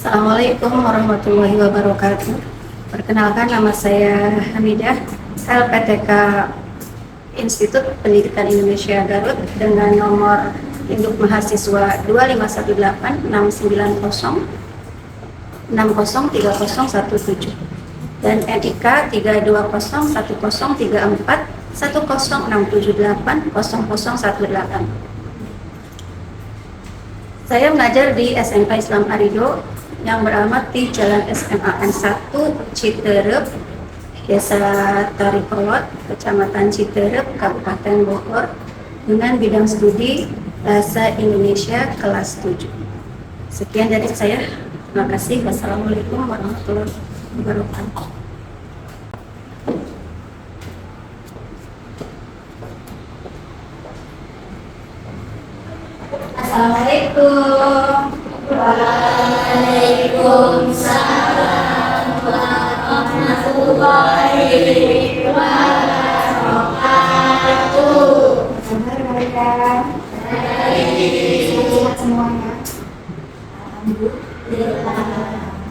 Assalamualaikum warahmatullahi wabarakatuh. Perkenalkan, nama saya Hamidah, LPTK Institut Pendidikan Indonesia Garut dengan nomor induk mahasiswa 2518690603017 dan NIK 320134106780018. Saya mengajar di SMK Islam Arido yang beralamat di Jalan SMAN 1 Citerep, Desa Tarikolot, Kecamatan Citerep, Kabupaten Bogor, dengan bidang studi Bahasa Indonesia kelas 7. Sekian dari saya. Terima kasih. Wassalamualaikum warahmatullahi wabarakatuh. Assalamualaikum. Waalaikumsalam warahmatullahi wabarakatuh. Kabar kalian? Sehat semuanya. Alhamdulillah.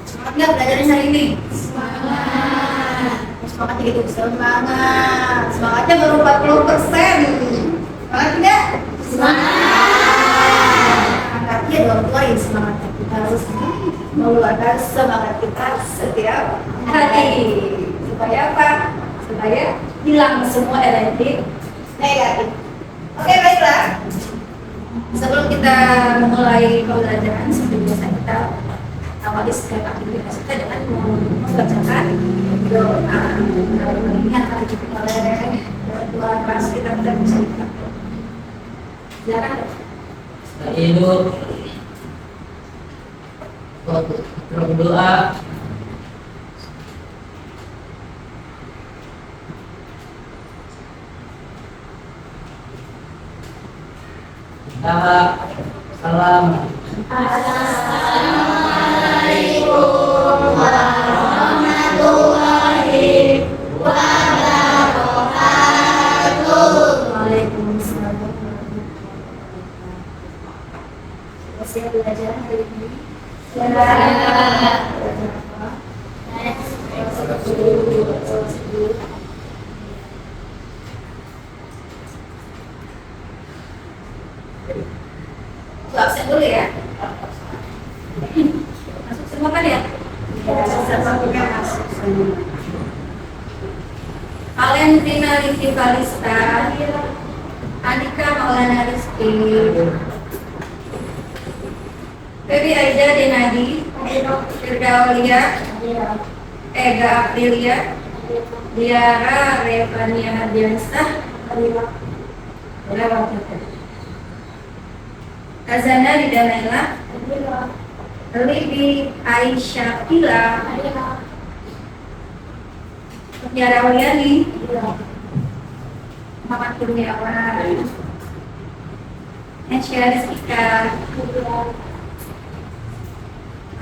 Semangat nggak belajarnya hari ini? Semangat. Semangat gitu. Semangat. Semangatnya baru 40%. Semangat nggak? Semangat. Angkatnya dong, lain semangatnya. Kita harus mengeluarkan semangat kita setiap hari. Supaya apa? Supaya hilang semua energi negatif. Oke, baiklah. Sebelum kita memulai pembelajaran, seperti biasa kita awali setiap aktivitas kita dengan membacakan doa. Ini akan dipimpin oleh Tuhan Pas kita bisa kita. Silakan. Hidup berdoa. Salam. Assalamualaikum warahmatullahi wabarakatuh. Waalaikumsalam. Siap belajar hari ini? Absen dulu ya. Masuk semua kan ya? Semua masuk semua. Valentina Livi Kalista, Andika Maulana Rizky, Febi Aida Denadi, Firdaulia, Ega Aprilia, Diara Revania Hadiansah, Kazana Ridanaila, Libi Aisyah Pila, Tiara Wiyani, Muhammad Kurniawan, Nesya Rizkika,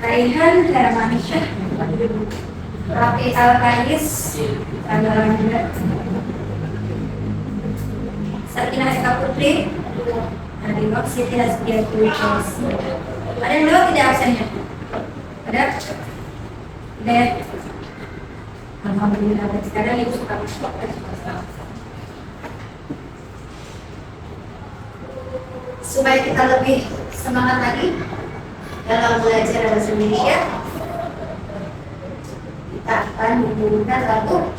Raihan Hermansyah, Rafi Al-Kais, Sakinah Eka Putri, Adinok Siti Hasbiah Tulis. Ada yang jawab tidak absennya? Ada? Ada? Alhamdulillah. Kadang ibu suka masuk. Supaya kita lebih semangat lagi dalam belajar bahasa Indonesia, kita akan menyanyikan lagu,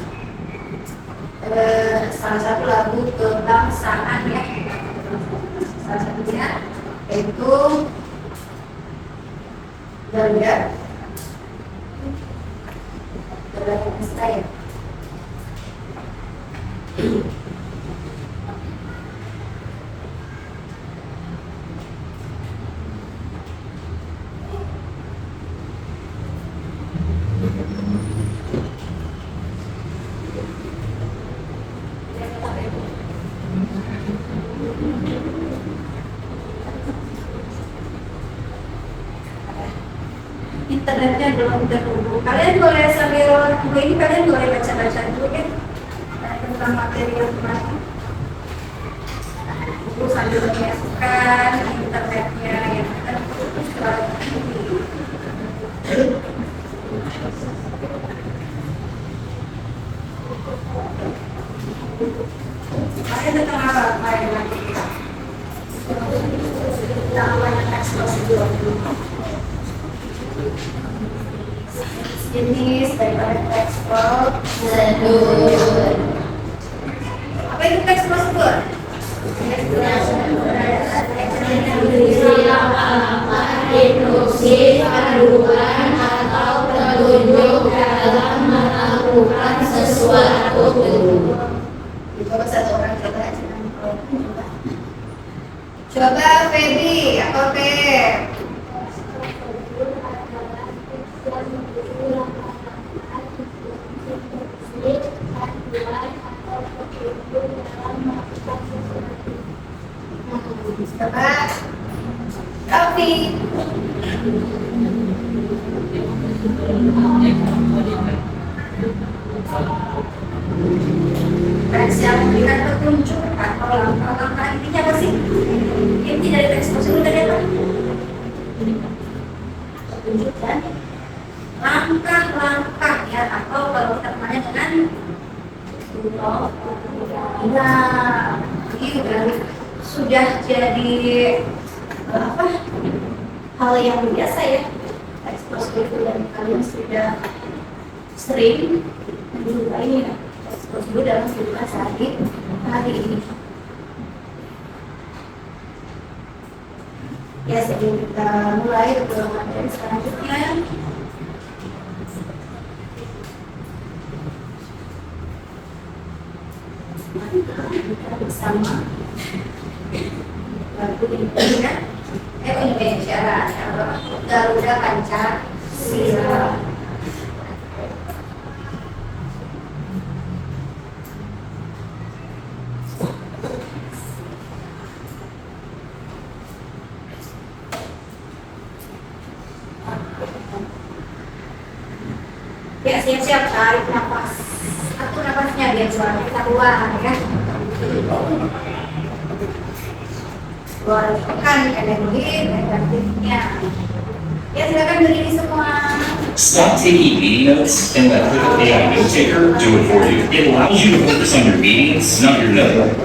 salah satu lagu kebangsaan ya. Salah satunya yaitu Garuda Saya. Internetnya belum terhubung. Kalian boleh sambil tunggu ini, kalian boleh baca-baca dulu ya tentang materi yang kemarin. Buku sambil menyiapkan internetnya yang terputus lagi. jenis daripada teks Prosedur. Apa itu teks prosedur? Instruksi, panduan, atau petunjuk dalam melakukan sesuatu. Coba satu orang coba. Coba Feby atau Feb. Coba Raffi. Teks yang memberikan petunjuk atau langkah-langkah intinya apa sih? Inti dari teks prosedur tadi apa? Petunjuk dan langkah-langkah ya, atau kalau kita namanya dengan nah, ini sudah jadi apa? Hal yang biasa ya. Teks prosedur dan kalian sudah sering menjumpai ini ya. Teks prosedur dalam kehidupan sehari-hari ini. Ya, sebelum kita mulai ke materi selanjutnya, mari kita bersama lagu Indonesia Raya Garuda Pancasila. Ya, siap-siap tarik nafas. Atur nafasnya biar suara kita keluar ya. Keluarkan energi negatifnya. Ya, silakan berdiri semua. Stop taking meeting notes and let Click AI Note Taker do it for you. It allows you to focus on your meetings, not your note.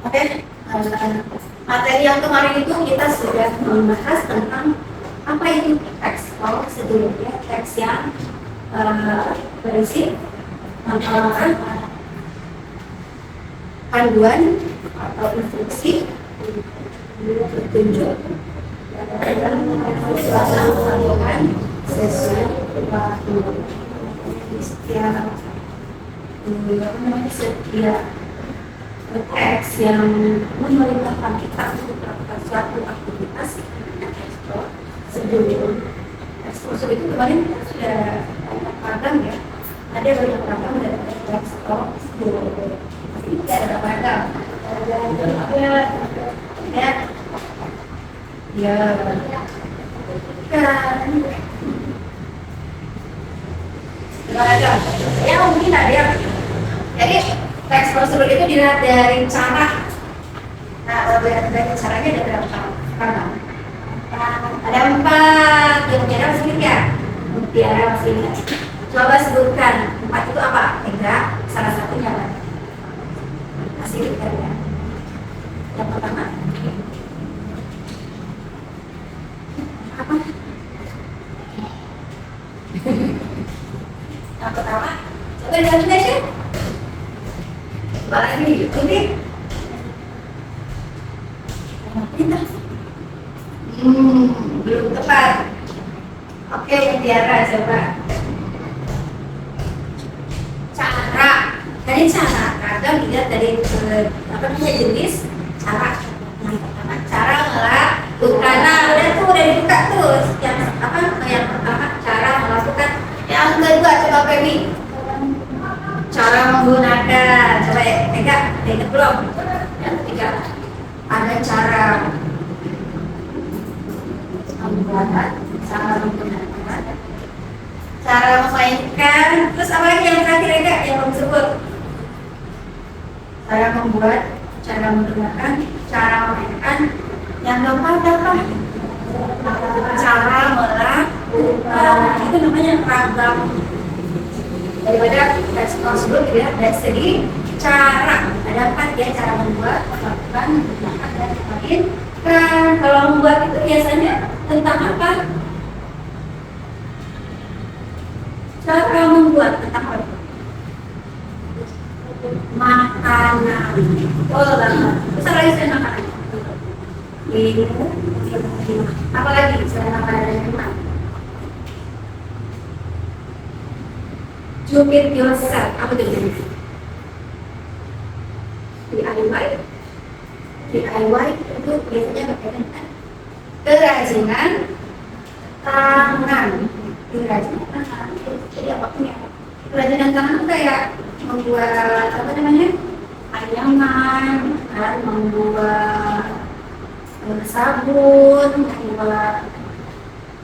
Oke, materi yang kemarin itu kita sudah membahas tentang apa itu teks. Kalau sebelumnya teks yang berisi panduan atau instruksi, petunjuk dalam melakukan sesuatu. Setiap teks yang memerintahkan kita untuk melakukan suatu aktivitas sebelum ekspor itu kemarin kita sudah banyak ragam ya, ada banyak ragam dari ekspor sebelum ini tidak ada ragam, ada ya. Ya. Kan. Nggak ada. Ya mungkin ada yang. Jadi teks prosedur itu dilihat dari cara. Nah, kalau dari caranya ada berapa? Ada 4. Yang Mutiara masih ingat ya? Mutiara masih ingat. Coba sebutkan 4 itu apa? Enggak, salah satunya apa? Masih ingat ya? Yang pertama apa? Yang pertama coba imagination. Coba lagi, ini pintar. Belum tepat. Oke, Tiara coba. Cara. Dari cara, kadang dilihat dari apa namanya jenis cara. Yang pertama cara melakukan. Nah, udah dibuka tuh. Yang apa? Yang pertama cara melakukan. Yang kedua coba Feby. Cara menggunakan. Coba ya, ingat belum? Yang ketiga ada cara membuat, cara menggunakan, cara memainkan, terus apa lagi yang terakhir yang belum sebut? Cara membuat, cara menggunakan, cara memainkan, yang keempat apa? Cara melakukan, itu namanya ragam. Daripada teks prosedur dilihat dari segi cara. Ada 4 ya, cara membuat, melakukan, menggunakan, dan memainkan. Kalau membuat itu biasanya tentang apa? Cara membuat tentang apa? Makanan. Oh, banget. Terus apa lagi selain makanan? Minum. Apa lagi selain makanan dan minuman? Do it yourself. Apa itu? DIY itu biasanya berkaitan dengan kerajinan tangan. Kerajinan tangan. Jadi apapun ya. Kerajinan tangan itu kayak membuat apa namanya? Anyaman, kan? Membuat sabun, membuat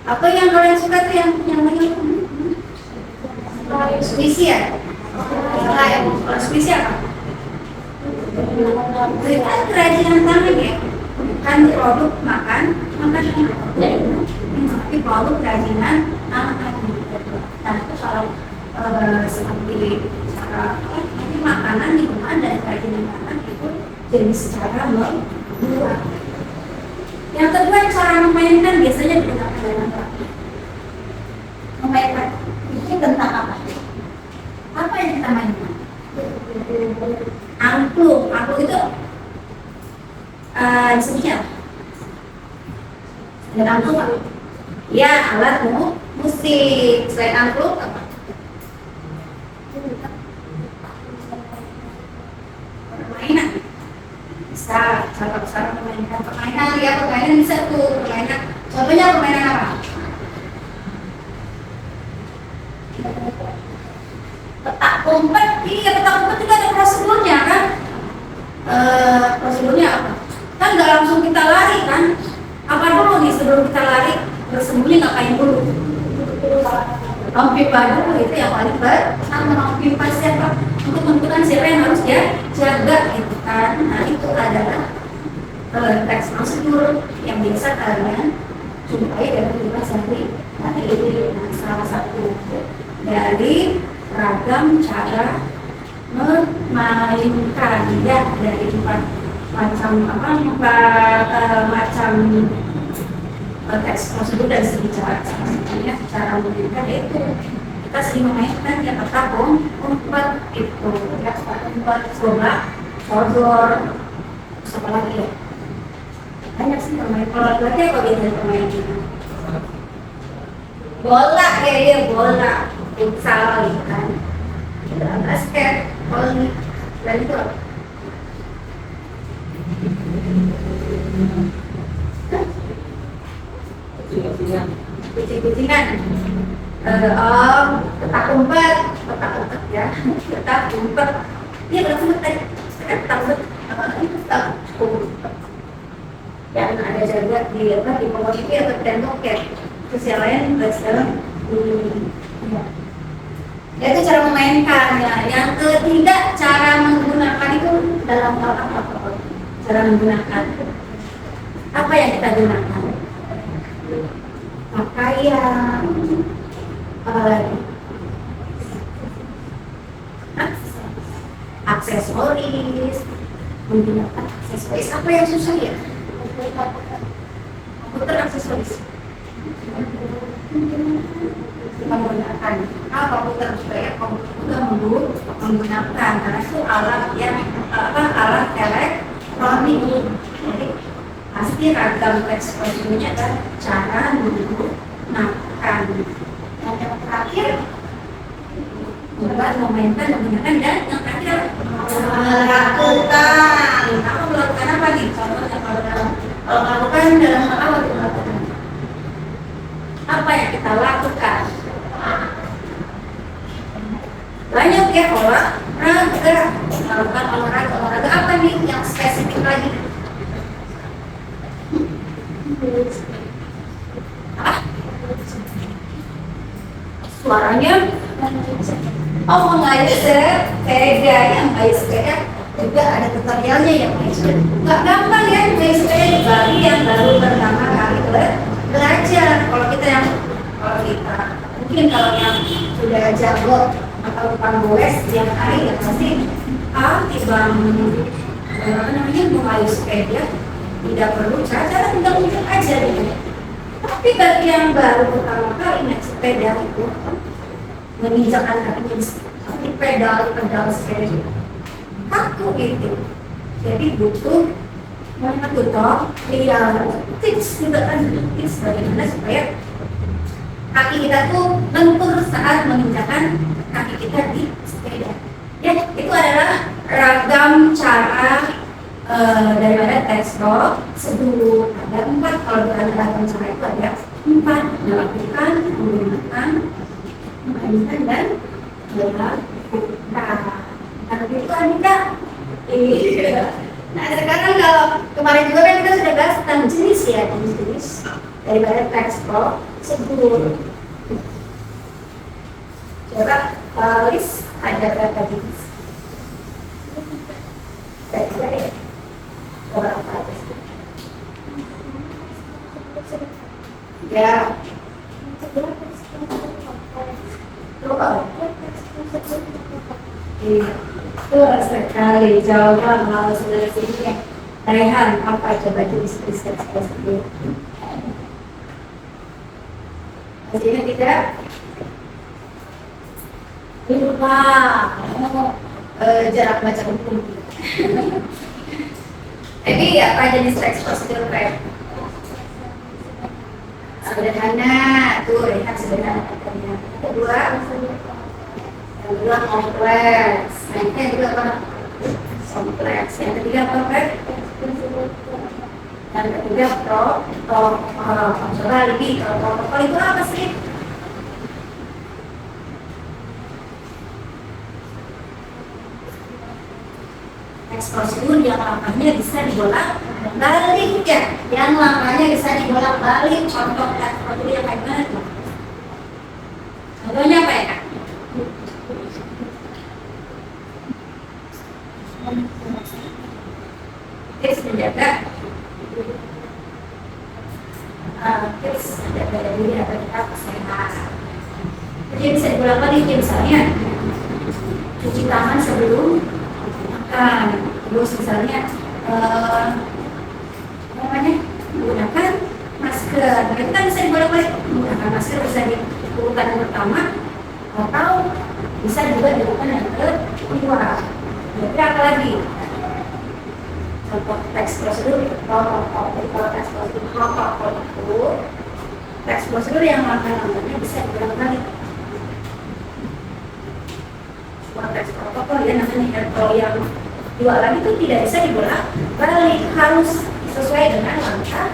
apa yang kalian suka tuh yang puisi ya? Puisi apa? Kan kerajinan tangan ya, kan produk makan tapi produk kerajinan tangan. Nah itu kalau seperti cara nanti makanan minuman dan kerajinan tangan itu jenis cara membuat. Yang kedua cara memainkan biasanya digunakan dalam apa? Memainkan ini tentang apa? Apa yang kita mainkan? Angklung itu jenisnya ada angklung apa? Ya, alat musik. Selain angklung apa? Permainan. Bisa, cara memainkan permainan ya, permainan bisa tuh permainan. Contohnya permainan apa? Petak umpet, iya petak umpet juga ada prosedurnya kan? Prosedurnya apa? Kan nggak langsung kita lari kan? Apa dulu nih sebelum kita lari bersembunyi ngapain dulu? Pipa dulu itu yang paling pertama. Pipa siapa? Untuk menentukan siapa yang harus dia jaga gitu kan? Nah itu adalah teks prosedur yang biasa kalian jumpai dari pipa sehari. Nanti itu salah satu dari ragam cara memainkan ya dari 4 macam macam teks prosedur dan segi cara cara memainkan itu kita sering memainkan yang petak umpet itu ya umpet bola sodor apa lagi ya banyak sih pemain kalau lagi apa biasanya pemain bola ya bola futsal gitu kan basket volley dan itu kucing-kucingan petak umpet ya petak umpet iya berapa tadi petak umpet apa ini petak umpet ada juga di komoditi atau tembok ya. Terus yang lain sekarang ya itu cara memainkan ya. Yang ketiga cara menggunakan itu dalam hal apa? Cara menggunakan apa yang kita gunakan? Pakaian, apa lagi? Aksesoris, menggunakan aksesoris apa yang susah ya? Komputer aksesoris. Menggunakan komputer supaya komputer menggunakan karena itu alat yang alat elektronik. Jadi pasti ragam ekspresinya adalah cara menggunakan. Yang terakhir memainkan, menggunakan dan yang terakhir melakukan. Kamu melakukan apa nih? Contohnya kalau melakukan dalam hal apa melakukan? Apa yang kita lakukan? Banyak ya olahraga, melakukan olahraga apa nih yang spesifik lagi? Suaranya mengayuh sepeda, yang mengayuh sepeda juga ada tutorialnya yang mengayuh sepeda. Nggak gampang ya mengayuh sepeda bagi yang baru pertama kali belajar. Kalau kita mungkin kalau yang sudah jago atau tukang goes tiap hari ya pasti mengayuh sepeda tidak perlu cara undang-undang aja gitu. Tapi bagi yang baru pertama kali naik sepeda itu menginjakkan kakinya di pedal sepeda kaku gitu. Jadi butuh tips juga kan, tips bagaimana supaya kaki kita tuh lentur saat menginjakkan kaki kita di sepeda. Ya, itu adalah ragam cara daripada textbook sebelum ada 4. Kalau dalam ragam cara itu ada 4: melakukan, menggunakan, memainkan dan melakukan. Nah, itu Anika. Nah, sekarang kalau kemarin juga kan kita sudah bahas tentang jenis ya, jenis daripada textbook sebelum. Coba list ada berapa jenis? Baik. Berapa jenis? Ya. Betul sekali, jawaban hal sederhana. Rehan, apa coba jenis textbook itu? Hasilnya tidak lupa jarak baca buku. Jadi apa jenis textbook itu kayak sederhana, tuh Rehan sederhana katanya. Kedua kompleks. Yang kedua apa? Kompleks. Yang ketiga apa? Yang ketiga coba lagi protokol itu apa sih? Prosedur yang lamanya bisa dibolak-balik ya, yang lamanya bisa dibolak-balik. Contoh prosedur yang kayak mana tuh? Contohnya apa ya Kak? Tips menjaga diri atau kita kesehatan. Jadi bisa dibolak-balik ya, misalnya cuci tangan sebelum makan, terus misalnya menggunakan masker. Kita bisa dibolak-balik menggunakan masker, bisa di urutan yang pertama atau bisa juga dilakukan yang kedua. Jadi apa lagi? Contoh teks prosedur protokol. Jadi kalau teks prosedur protokol itu teks prosedur yang langkah-langkahnya bisa dibolak-balik. Teks protokol ya namanya. Kalau yang dua lagi itu tidak bisa dibolak-balik, harus sesuai dengan langkah.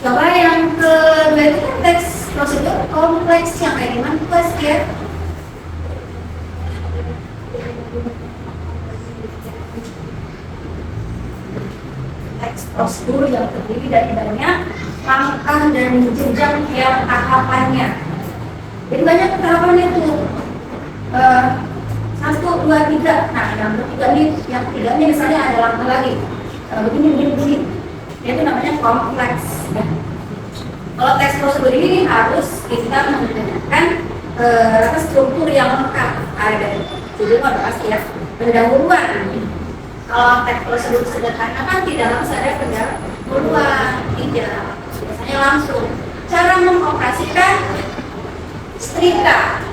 Coba yang kedua itu kan teks prosedur kompleks yang kayak gimana plus ya? prosedur yang terdiri dari banyak langkah dan jenjang yang tahapannya. Jadi banyak tahapannya itu 1, 2, 3. Nah, yang ketiganya misalnya ada langkah lagi begini. Itu namanya kompleks. Ya. Kalau teks prosedur ini harus kita menggunakan struktur yang lengkap. Ada judul udah pasti ya, pendahuluan. Kalau teks prosedur sederhana kan tidak langsung ada pendahuluan, tidak, biasanya langsung. Cara mengoperasikan setrika,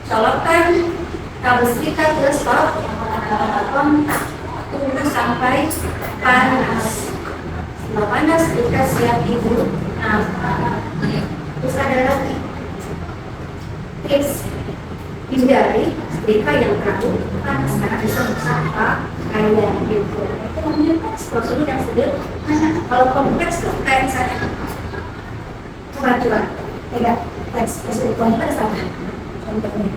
colokkan kabel setrika ke stop kontak, tunggu sampai panas. Setelah panas setrika siap ibu. Nah, terus ada lagi tips, hindari setrika yang terlalu panas karena bisa merusak kayak gitu. Itu namanya teks prosedur yang sederhana. Kalau kompleks tuh kayak misalnya coba tidak teks prosedur kompleks apa contohnya?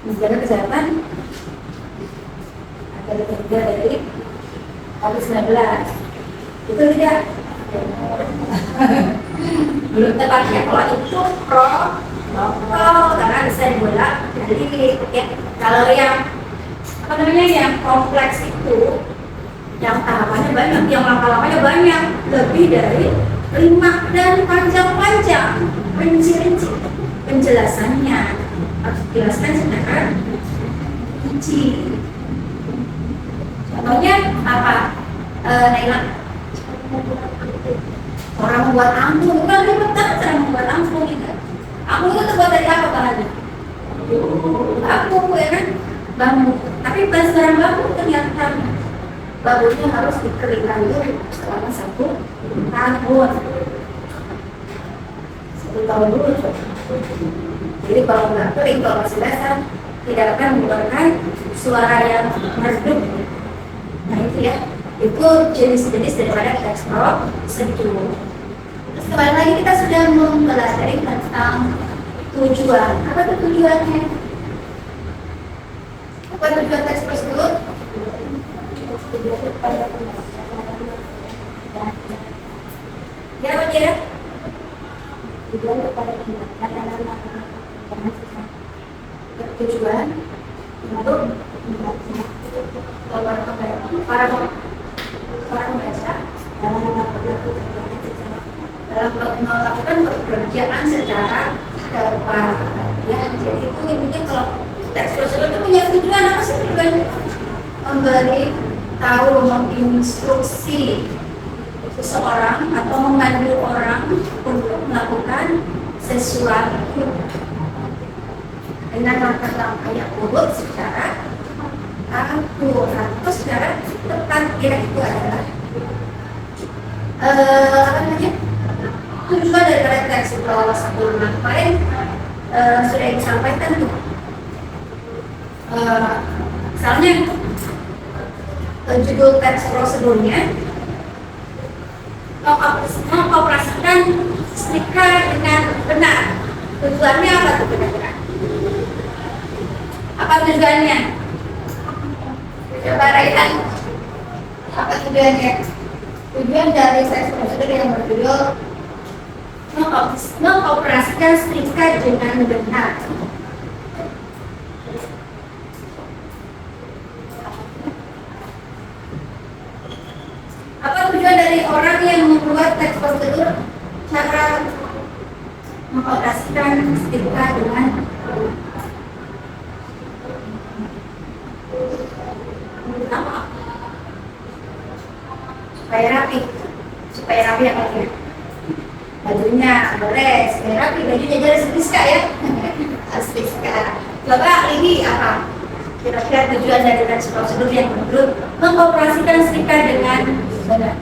Menjaga kesehatan agar terhindar dari COVID-19 itu tidak belum tepat ya. Kalau itu protokol karena bisa dibolak dari ya. Kalau yang yang kompleks itu yang tahapannya banyak, yang langkah-langkahnya banyak, lebih dari 5 dan panjang-panjang, rinci-rinci penjelasannya harus dijelaskan secara rinci. Contohnya apa? Naila, orang membuat angklung, kan ribet banget cara membuat angklung gitu. Angklung itu terbuat dari apa bahannya? Bambu ya kan? Bambu. Tapi bukan sekarang bambu, ternyata bambunya harus dikeringkan dulu selama 1 tahun. 1 tahun dulu. Jadi kalau nggak kering, kalau masih basah, tidak akan mengeluarkan suara yang merdu. Nah itu ya, itu jenis-jenis daripada teks prosedur. Terus kembali lagi kita sudah mempelajari tentang tujuan. Apa itu tujuannya? Apa tujuan teks prosedur? Ya apa ya? Tujuan kepada tujuan untuk para pembaca dalam melakukan pekerjaan secara tepat. Ya, jadi itu intinya kalau teks prosedur itu punya tujuan apa sih? Tujuan memberi tahu, menginstruksi seseorang atau memandu orang untuk melakukan sesuatu dengan langkah-langkah yang urut secara akurat atau secara tepat. Ya itu adalah tujuan dari teks kalau sebelumnya kemarin sudah disampaikan tuh. Misalnya judul teks prosedurnya mengoperasikan setrika dengan benar. Tujuannya apa tuh kira-kira? Apa tujuannya? Coba Raihan, apa tujuannya? Tujuan dari teks prosedur yang berjudul mengoperasikan setrika dengan benar. Apa tujuan dari orang yang membuat teks prosedur cara mengoperasikan setrika dengan apa? Supaya rapi apa ya? Bajunya beres, supaya rapi, bajunya jadi Siska ya. Siska. Coba ini apa? Kira-kira tujuan dari teks prosedur yang menurut mengoperasikan setrika dengan benar.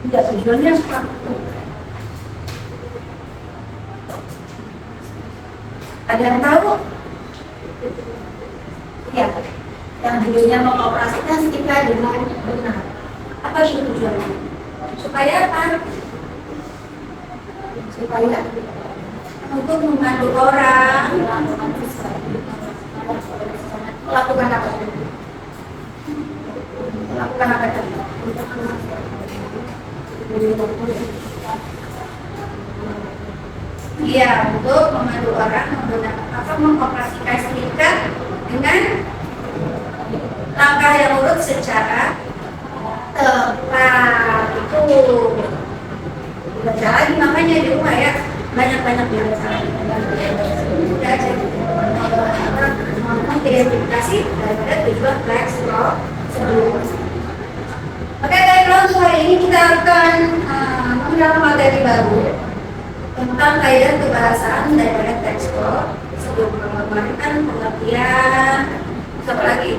Tidak, tujuannya apa? Ada yang tahu? Ya, yang judulnya mengoperasikan setrika dengan benar. Apa itu tujuannya? Supaya apa? Supaya untuk membantu orang melakukan apa? Melakukan apa? Iya, untuk memandu orang menggunakan apa, mengoperasikan serikat dengan langkah yang urut secara tepat. Itu belajar lagi, makanya di rumah ya banyak-banyak belajar. Udah aja mengidentifikasi daripada tujuan flex sebelum. Oke baiklah, untuk hari ini kita akan mengenal materi baru tentang kaidah kebahasaan daripada teks pro. Sebelum mengembangkan pengertian, apa lagi?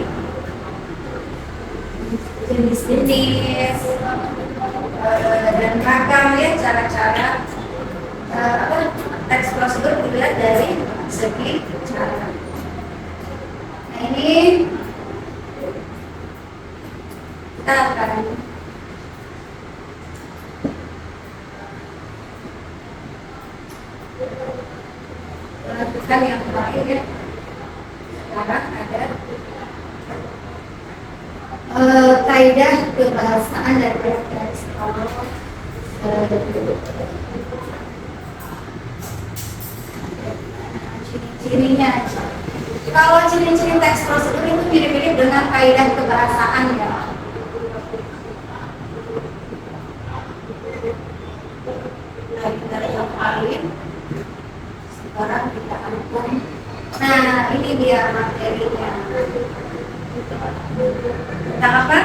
Jenis-jenis dan ragam ya cara-cara teks prosedur dilihat dari segi cara. Nah ini kita akan lakukan yang terakhir ya. Sekarang ada kaidah kebahasaan dari teks ciri-cirinya. Kalau ciri-ciri teks prosedur itu mirip-mirip dengan kaidah kebahasaan ya. Dari yang paling sekarang kita akan. Nah ini dia materinya. Tentang apa?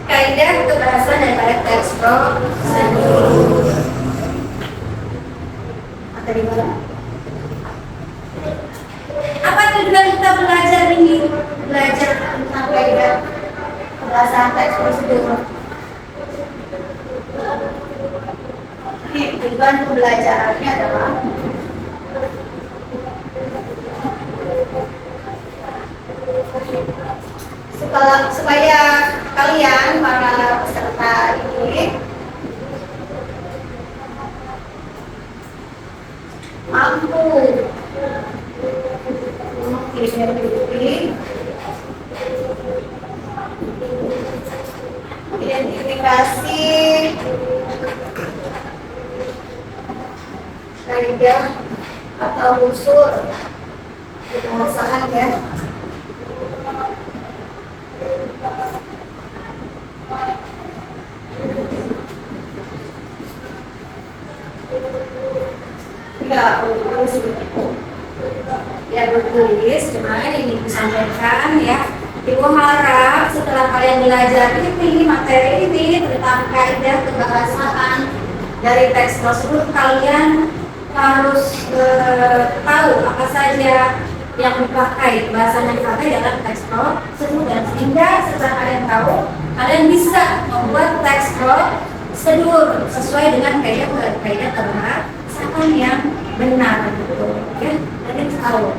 Kaidah kebahasaan daripada teks prosedur. Materi baru. Apa tujuan kita belajar ini? Belajar tentang kaidah kebahasaan teks prosedur. Ini tujuan pembelajarannya adalah supaya kalian para peserta ini mampu identifikasi kaidah atau unsur kebahasaan ya. Ya bertulis, cuman ini disampaikan ya. Ibu harap setelah kalian belajar ini materi ini tentang kaidah kebahasaan dari teks prosedur, kalian harus tahu apa saja yang dipakai, bahasa yang dipakai dalam teks prosedur, dan sehingga setelah kalian tahu, kalian bisa membuat teks prosedur sesuai dengan kaidah kebahasaan yang benar gitu ya. Kalian tahu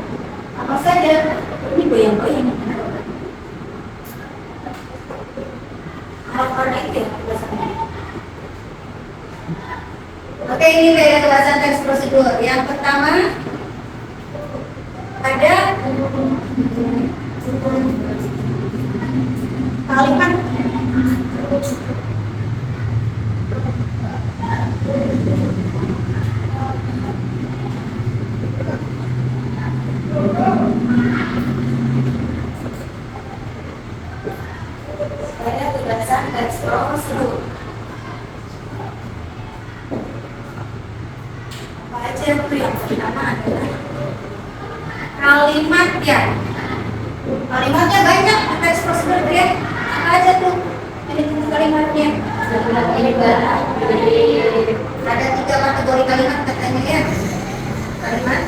apa saja ini goyang-goyang hal-hal itu ya biasanya. Oke, ini kaidah kebahasaan teks prosedur. Yang pertama ada kalimat kaidah kebahasaan teks prosedur. Apa aja itu? Yang pertama adalah kalimatnya. Kalimatnya banyak teks prosedur ya. Apa aja tuh? Ini kalimatnya. Ada 3 kategori kalimat katanya ya. Kalimat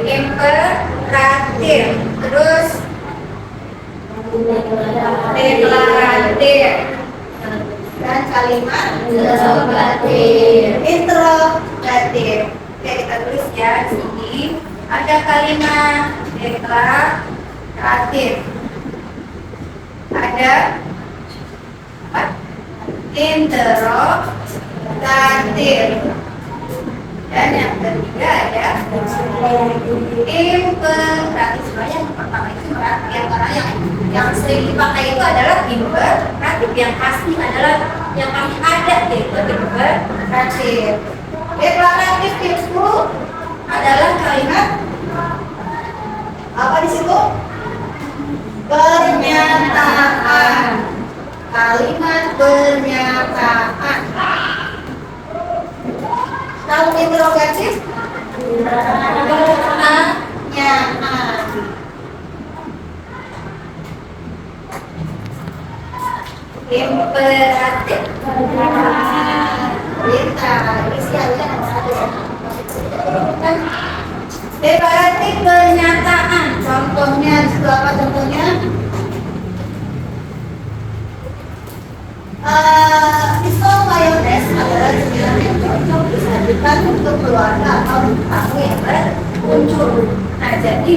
imperatif, terus deklaratif, dan kalimat interrogatif. Oke, kita tulis ya di sini. Ada kalimat deklaratif. ada apa? Interogatif. Dan yang ketiga ada imperatif. Yang pertama itu yang karena yang sering dipakai itu adalah imperatif. Yang pasti adalah yang pasti ada yaitu imperatif. Deklaratif itu adalah kalimat apa di situ? Pernyataan. Kalimat pernyataan. Kalau interrogatif, pertanyaan. Imperatif. Perintah. Isi harusnya nomor 1 ya. Deklaratif pernyataan. Contohnya itu apa contohnya? Pisau mayones adalah cemilan yang cocok disajikan untuk keluarga atau tamu yang berkunjung. Nah, jadi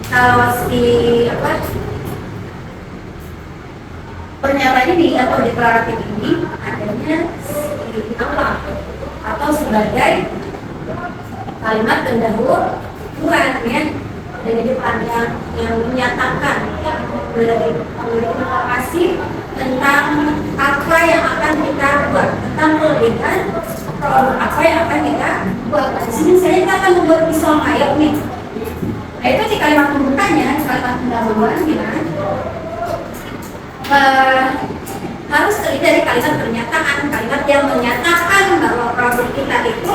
kalau si pernyataan ini atau deklaratif ini adanya di awal atau sebagai kalimat pendahuluan ya, dari depan yang menyatakan memberi informasi tentang apa yang akan kita buat, tentang perbedaan produk apa yang akan kita buat. Di sini saya akan membuat pisau mayo nih. Nah itu di kalimat pembukanya, kalimat pendahuluan gimana? Harus terdiri dari kalimat pernyataan, kalimat yang menyatakan bahwa produk kita itu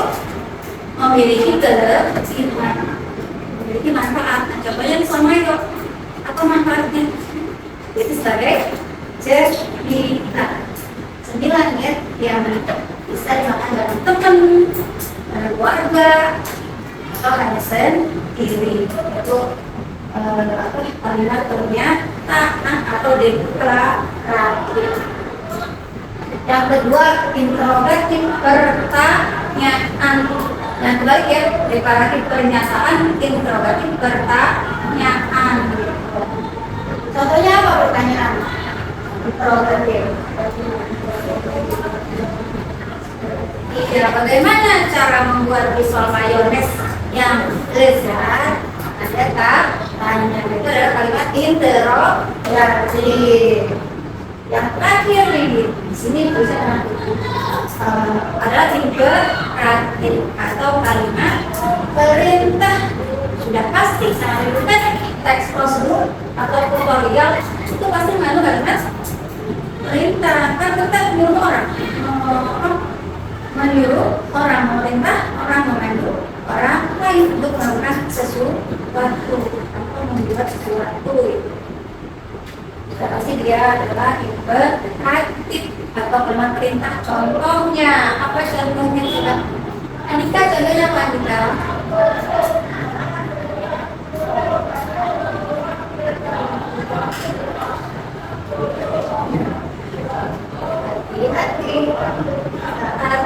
memiliki kelebihan, memiliki manfaat. Nah, contohnya pisau mayo, apa manfaatnya? Itu sebagai cerita 9 ya, yang bisa dimakan bareng teman, bareng keluarga, atau hanya sendiri. Itu kalimat pernyataan atau deklaratif. Yang kedua, interrogatif, pertanyaan. Yang kebalik ya, deklaratif pernyataan, interrogatif pertanyaan. Contohnya apa pertanyaan? Interrogatif. Iya, bagaimana cara membuat pisau mayones yang lezat? Ada tak? Tanya. Itu adalah kalimat interrogatif. Yang terakhir nih, di sini tulisan adalah imperatif atau kalimat perintah. Sudah pasti sangat bukan teks prosedur atau tutorial itu pasti mengandung kalimat perintah. Kan kita menyuruh orang memerintah orang memandu orang lain untuk melakukan sesuatu atau membuat sesuatu. Sudah pasti dia adalah imperatif atau kalimat perintah. Contohnya apa contohnya kita? Andika contohnya apa Andika? Hati-hati saat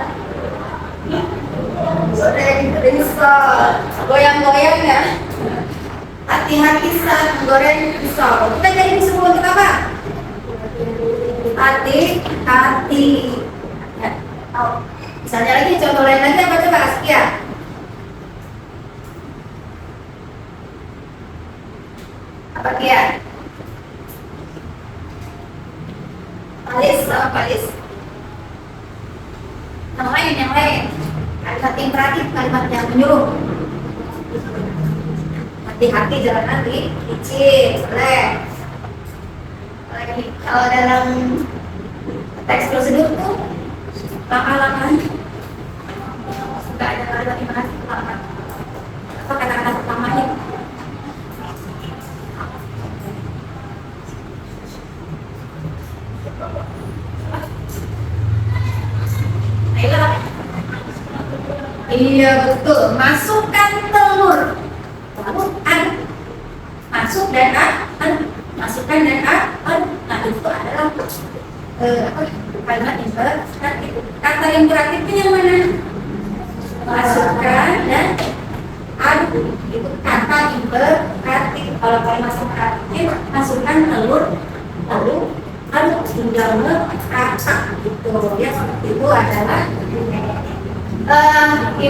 goreng pisau, goyang-goyang ya. Hati-hati saat menggoreng pisau. Kita jadi disebut untuk apa? Hati-hati. Ya. Oh. Misalnya lagi contoh lain lagi apa coba Askia? Apa Kia? Palis, sama Palis. Yang lain. Kalimat imperatif, kalimat yang menyuruh. Hati-hati jalan nanti, licin, boleh. Lagi kalau dalam teks prosedur tuh langkah-langkah suka ada kalimat imperatif, langkah. Apa kata-kata pertamanya? Iya betul, masukkan telur lalu aduk, masuk dan aduk, masukkan dan aduk. Nah itu adalah kalimat imperatif. Kata imperatifnya yang mana? Masukkan dan aduk, itu kata imperatif. Kalau kalimat imperatifnya masukkan telur lalu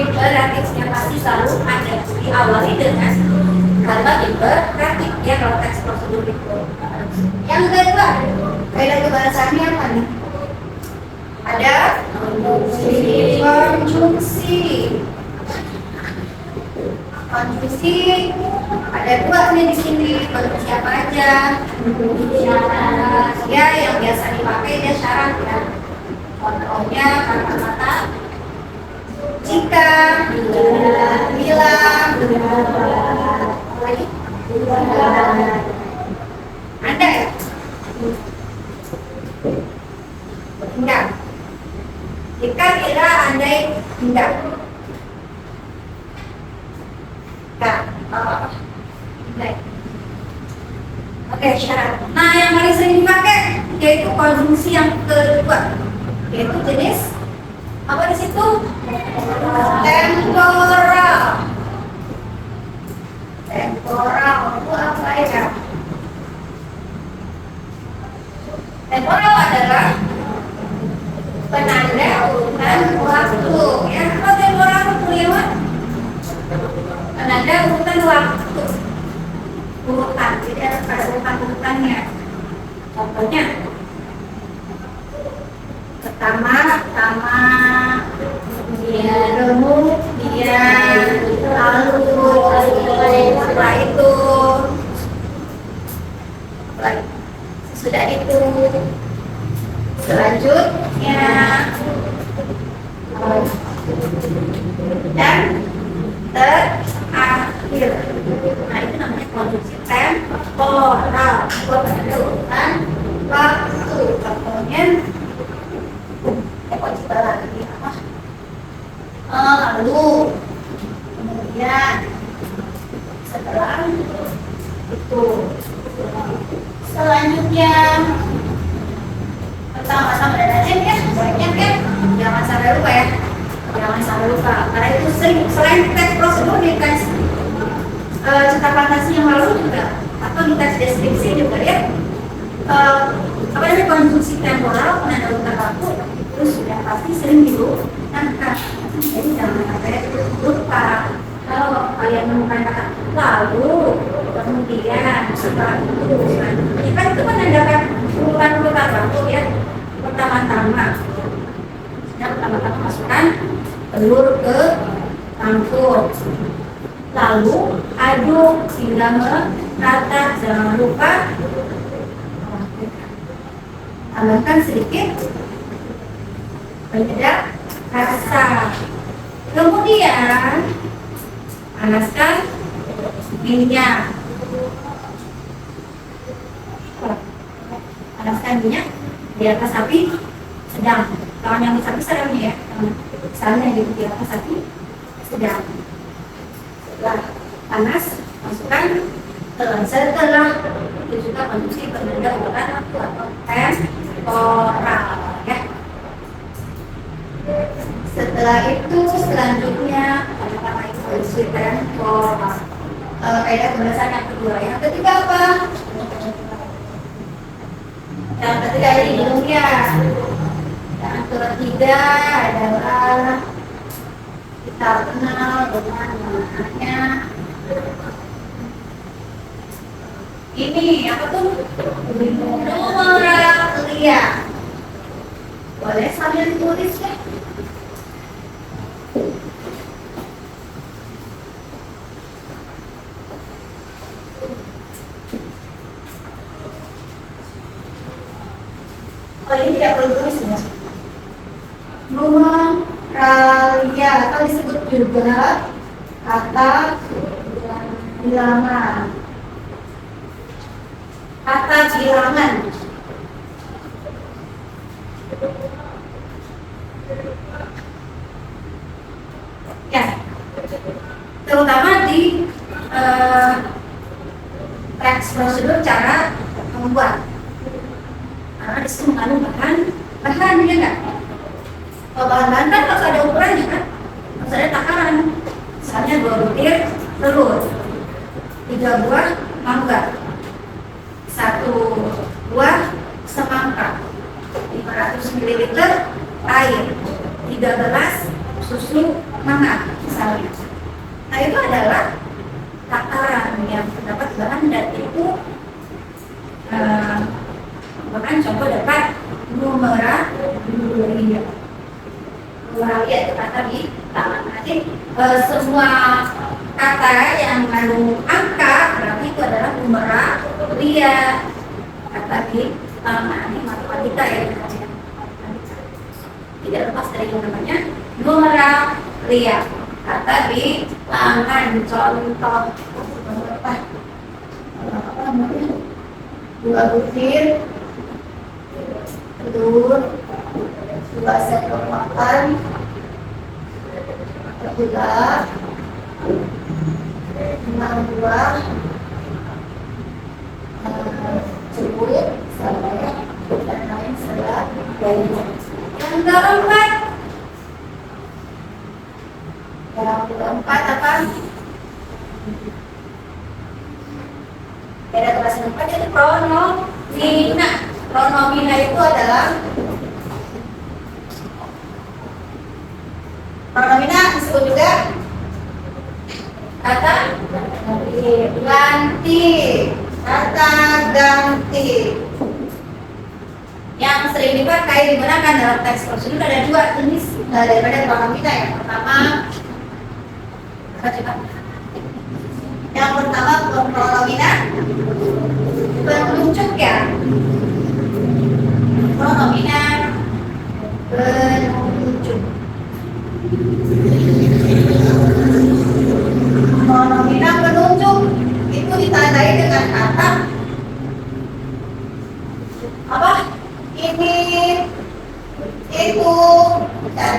imperatifnya pasti selalu ada diawali dengan kalimat imperatif ya kalau teks prosedur itu. Yang kedua, kaidah kebahasaannya apa nih? Ada konjungsi ada dua nih di sini. Konjungsi apa aja? Ya yang biasa dipakai dia syarat ya. Contohnya kata-kata jika, bila, lagi ada ya? Enggak. Jika, bila, andai, enggak. Enggak. Baik. Oke, syarat. Nah, yang paling sering dipakai yaitu konjungsi yang kedua, yaitu jenis apa di situ? Temporal. Temporal itu apa ya? Temporal adalah penanda urutan waktu. Ya, apa temporal itu ya? Penanda urutan waktu. Urutan, tidak ada urutan-urutannya. Contohnya, pertama, kemudian, lalu, setelah itu, sudah itu, selanjutnya, dan terakhir. Nah, itu namanya konjungsi temporal. Urutan waktu. Contohnya lagi apa? Lalu kemudian setelah itu selanjutnya pertama-tama dan lain ya banyak ya, jangan sampai lupa ya, jangan sampai lupa karena itu sering selain teks prosedur di teks cerita fantasi yang lalu juga atau di teks deskripsi juga ya, apa namanya konjungsi temporal penanda urutan waktu itu sudah pasti sering digunakan. Jadi jangan sampai lupa. Kalau kalian menemukan kata lalu, kemudian, setelah itu, selanjutnya kan itu menandakan urutan waktu ya. Pertama-tama masukkan telur ke tangkuk. Lalu aduk hingga merata. Jangan lupa tambahkan sedikit penyedap rasa. Kemudian panaskan minyak. Panaskan minyak di atas api sedang. Kalau yang di api sedangnya ya, misalnya di atas api sedang. Setelah panas, masukkan telur. Setelah itu juga konjungsi penanda urutan waktu atau temporal ya. Setelah itu selanjutnya kata-kata itu konjungsi temporal. Kaidah kebahasan yang kedua. Yang ketiga apa? Yang ketiga ini dulu ya. Yang ketiga adalah kita kenal dengan namanya ini apa tuh? Numeralia. Boleh sambil tulis ya. Oh ini tidak perlu tulis ya. Numeralia atau disebut juga kata bilangan. Kata bilangan. Ya, terutama di teks prosedur cara membuat. Karena di situ mengandung bahan ya enggak? Kalau bahan-bahan kan harus ada ukurannya kan, harus ada takaran. Misalnya 2 butir telur, 3 buah mangga, 1 buah semangka, 500 ml air, 3 gelas susu mana misalnya. Nah itu adalah takaran yang terdapat bahan dan itu bahkan contoh dapat numeralia. Numeralia itu kata di tangan. Nanti semua kata yang mengandung angka berarti itu adalah numeralia. Kata di tangan ini matematika ya. Tidak lepas dari yang namanya numeralia. Kata di tangan contoh apa namanya? Dua butir telur, 2 sendok makan gula, 6 buah jeruk, misalnya, dan lain sebagainya. Yang keempat, apa? Beda kelas keempat itu pronomina. Pronomina itu adalah pronomina disebut juga kata ganti. Kata ganti yang sering dipakai digunakan dalam teks prosedur ada 2 jenis daripada pronomina. Yang pertama, pronomina penunjuk ya. Pronomina penunjuk. Pronomina penunjuk itu ditandai dengan kata apa? Ini, itu, dan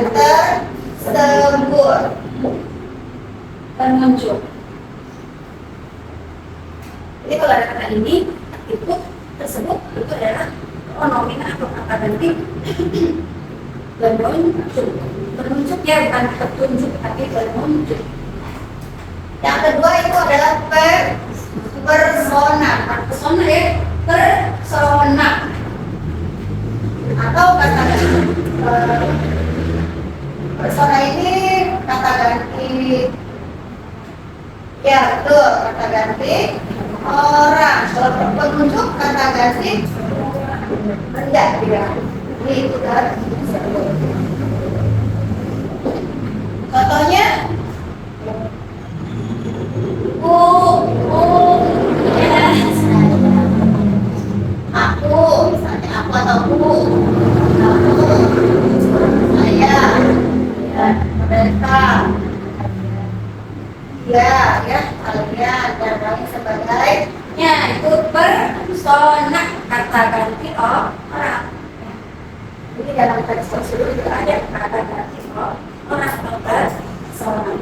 tersebut. Penunjuk. Jadi kalau ada kata ini, itu, tersebut, itu adalah pronomina atau kata ganti penunjuk. Penunjuk ya, bukan petunjuk, tapi penunjuk. Yang kedua itu adalah persona. Persona ya, persona. Atau kata persona ini kata ganti ya, betul, kata ganti orang. Kalau penunjuk kata ganti benda ya. Ini itu kan. Contohnya ya, aku, misalnya aku atau aku, saya, ya, mereka, ya, kalian, dan lain sebagainya. Itu persona, kata ganti orang. Jadi dalam teks prosedur itu ada kata ganti orang atau persona.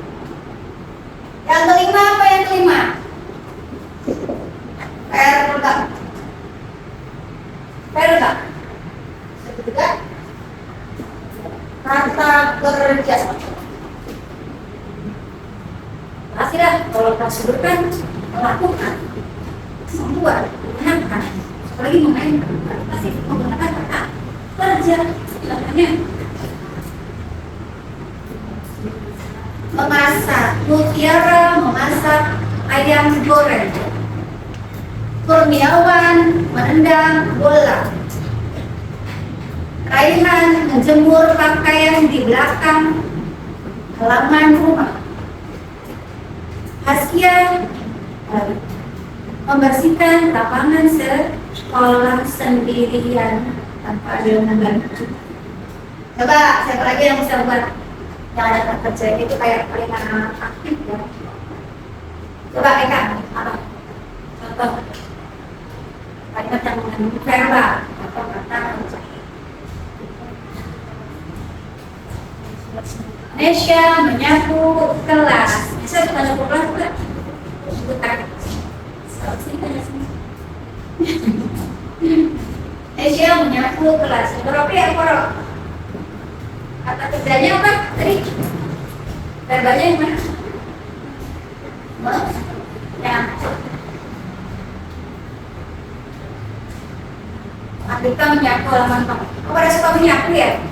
Yang kelima apa yang kelima? Verba. Verba. Juga kata kerja. Pastilah kalau prosedur kan melakukan, membuat, menyenangkan, apalagi memainkan. Pasti menggunakan kata kerja. Contohnya memasak. Mutiara memasak ayam goreng. Kurniawan menendang bola. Raihan menjemur pakaian di belakang halaman rumah. Hasya membersihkan lapangan sekolah sendirian tanpa ada yang membantu. Coba siapa lagi yang bisa buat yang ada kata kerja itu kayak paling aktif ya. Coba Eka, apa? Contoh kalimat yang mengandung verba atau kata kerja. Nesya menyapu kelas. Nesya bukan menyapu kelas bukan? Bukan. Nesya menyapu kelas. Berapa ya korok? Kata kerjanya apa tadi? Verbanya yang mana? Menyapu. Atika menyapu halaman kamu. Pada suka menyapu ya?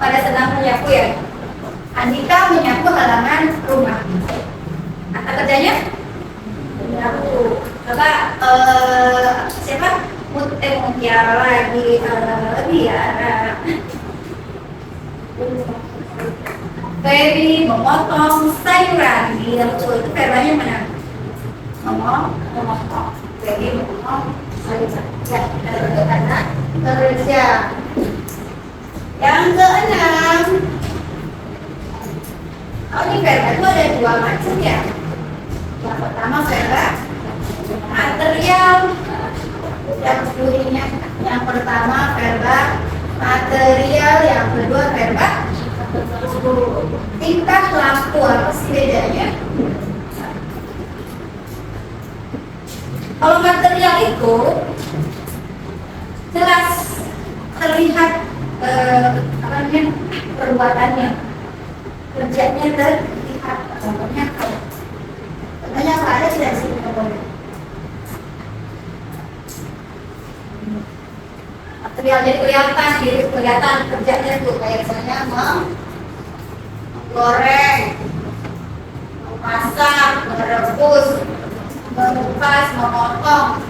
Pada senang menyapu ya? Andika menyapu halaman rumah. Kata kerjanya menyapu. Coba siapa? Mutiara lagi biara. Baby memotong sayuran. Dia itu verbanya mana? Memotong. Baby memotong sayuran. Ya, karena kerja. Yang keenam, ini verba itu ada dua macam ya. Yang pertama verba material, yang pertama verba material, yang kedua verba tingkah laku. Apa sih bedanya? Kalau material itu jelas terlihat perbuatannya, kerjanya terlihat. Contohnya apa ada tidak sih? Material jadi kelihatan kerjanya tuh kayak misalnya menggoreng, memasak, merebus, mengupas, memotong.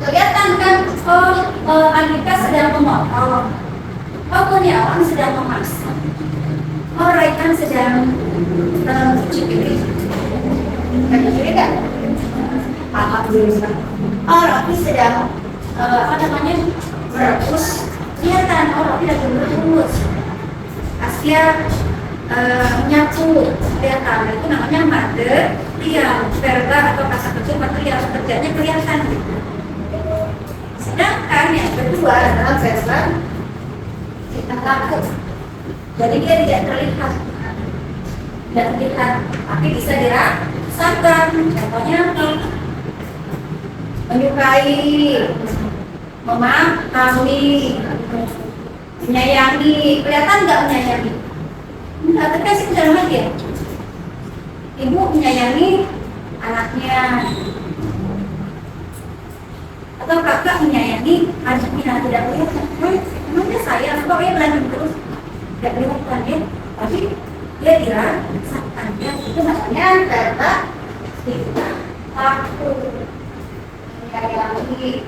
Kelihatan kan, Andika sedang memotong, Kurniawan sedang memasak, Raihan sedang cuci piring. Cuci kan? Alhamdulillah. Raffi sedang merebus. Kelihatan Raffi lagi merebus. Asia menyapu. Kelihatan itu namanya material. Verba atau kata kerja material, kerjanya kelihatan. Sedangkan yang kedua adalah verba tingkah laku. Jadi dia tidak terlihat, tapi bisa dirasakan. Contohnya menyukai, memahami, menyayangi. Kelihatan nggak menyayangi? Nggak, terkasih ke dalam hati ya. Ibu menyayangi anaknya, atau kakak menyayangi adiknya. Tidak kelihatan. Memang dia sayang, kok dia berantem terus? Tidak kelihatan ya, tapi dia dirasakan ya. Itu namanya verba tingkah laku. Menyayangi,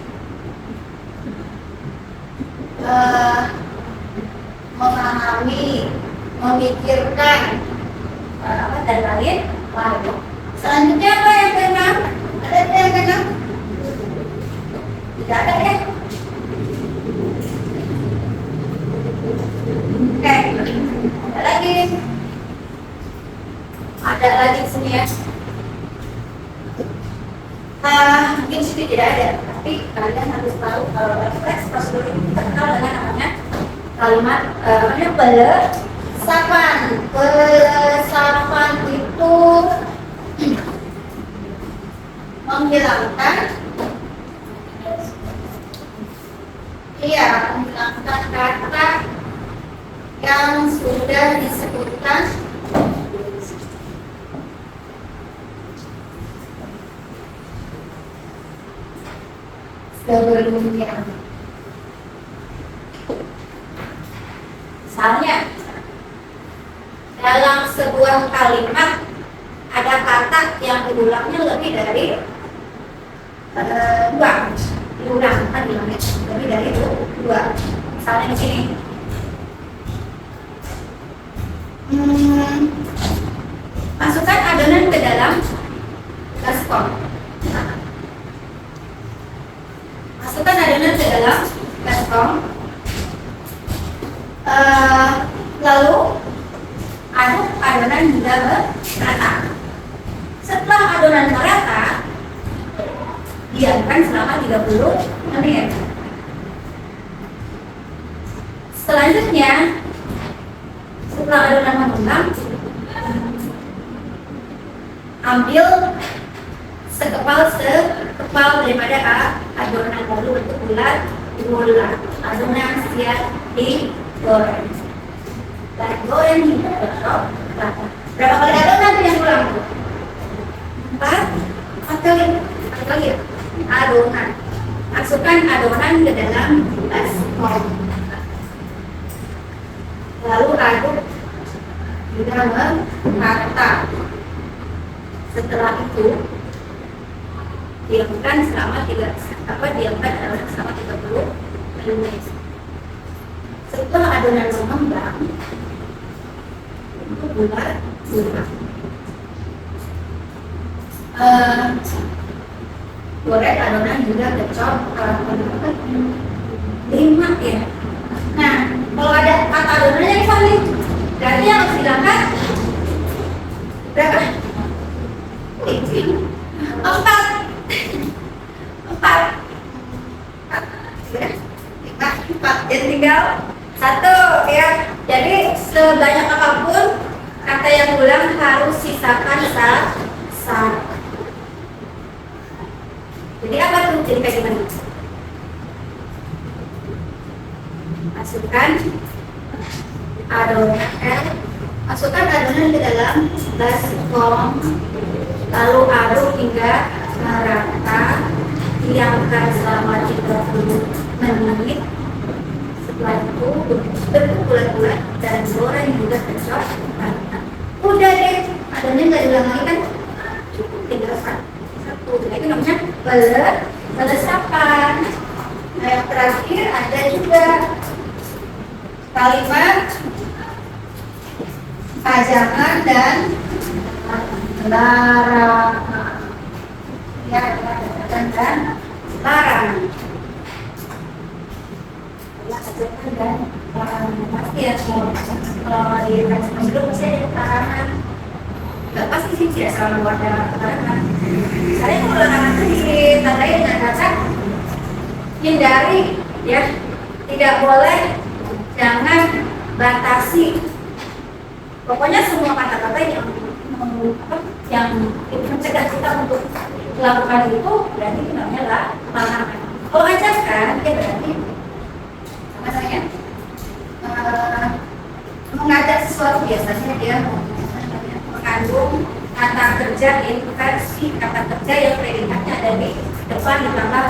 memahami, memikirkan, dan lain. Selanjutnya apa yang keenam? Ada yang keenam? Tidak ada ya? Oke, ada lagi di sini ya. Mungkin sini tidak ada, tapi kalian harus tahu kalau refleks prosedur ini terkenal dengan namanya kalimat pelesapan. Pelesapan itu menghilangkan kata yang sudah disebutkan sebelumnya. Misalnya, dalam sebuah kalimat ada kata yang diulangnya lebih dari dua. Diulang kan bilangnya lebih dari dua. Misalnya di sini. Masukkan adonan ke dalam baskom. Masukkan adonan ke dalam baskom. Lalu aduk adonan hingga merata. Setelah adonan merata, diamkan selama 30 menit. Selanjutnya, setelah adonan mengembang, ambil sekepal daripada adonan lalu bentuk bulat, adonan siap digoreng. Dan goreng hingga rata. Berapa kali adonan yang ulang? 4 kali adonan. Masukkan adonan ke dalam baskom. Lalu aduk hingga merata. Setelah itu diamkan selama 30 menit. Setelah adonan mengembang, itu bulat. Goreng adonan juga kecok 5 ya. Nah, kalau ada kata adonannya yang saling, berarti yang harus dihilangkan berapa? 4. Jadi tinggal 1 ya. Jadi sebanyak apapun kata yang ulang harus sisakan 1. Jadi apa tuh? Jadi kayak gimana? Masukkan adonan ke dalam baskom, lalu aduk hingga merata, diamkan selama 30 menit. Setelah itu bentuk bulat-bulat dan goreng juga kecok. Udah deh, adonan nggak diulang lagi kan? Cukup tinggal 1. Itu namanya pelesapan. Nah, yang terakhir ada juga kalimat pajangan dan larangan. Ya, pajangan dan larangan. Pajangan dan larangan. Pasti ya, kalau di teks sebelum pasti ada larangan. Nggak pasti sih tidak selalu ada larangan. Misalnya kalau larangan itu ditandai dengan kata hindari, ya, tidak boleh, jangan, batasi. Pokoknya semua kata-kata yang mencegah kita untuk melakukan itu berarti itu namanya larangan. Kalau ajarkan, ya berarti apa namanya? Mengajak sesuatu biasanya dia mengandung kata kerja, versi kata kerja yang predikatnya ada di depan ditambah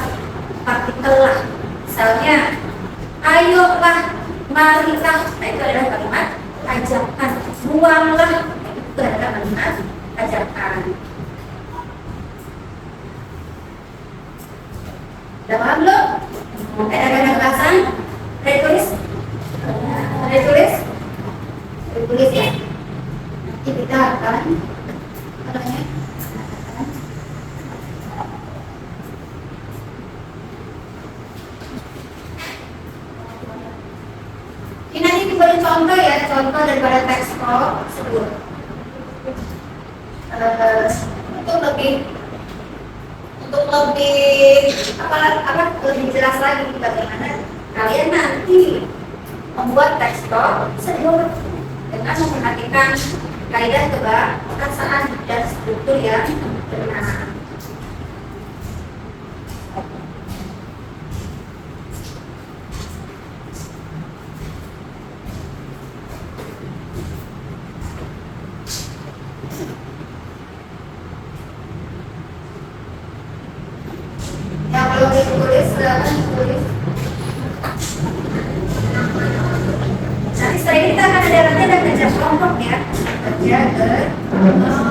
partikel lah. Misalnya, ayolah, marilah, nah itu adalah kalimat ajakan. Buanglah, itu adalah kalimat ajakan. Udah paham belum? Ada bahasan? Ada tulis? Ada tulis? Ada tulis ya? Nanti kita akan apa namanya? Ini nanti diberi contoh ya, contoh daripada teks tersebut. Untuk lebih jelas lagi bagaimana kalian nanti membuat teks tersebut dengan memperhatikan kaidah kebahasaan dan struktur yang benar. Yang belum ditulis, silakan tulis. Nanti setelah ini kita akan ada latihan dan kerja kelompok ya. Kerja kelompok.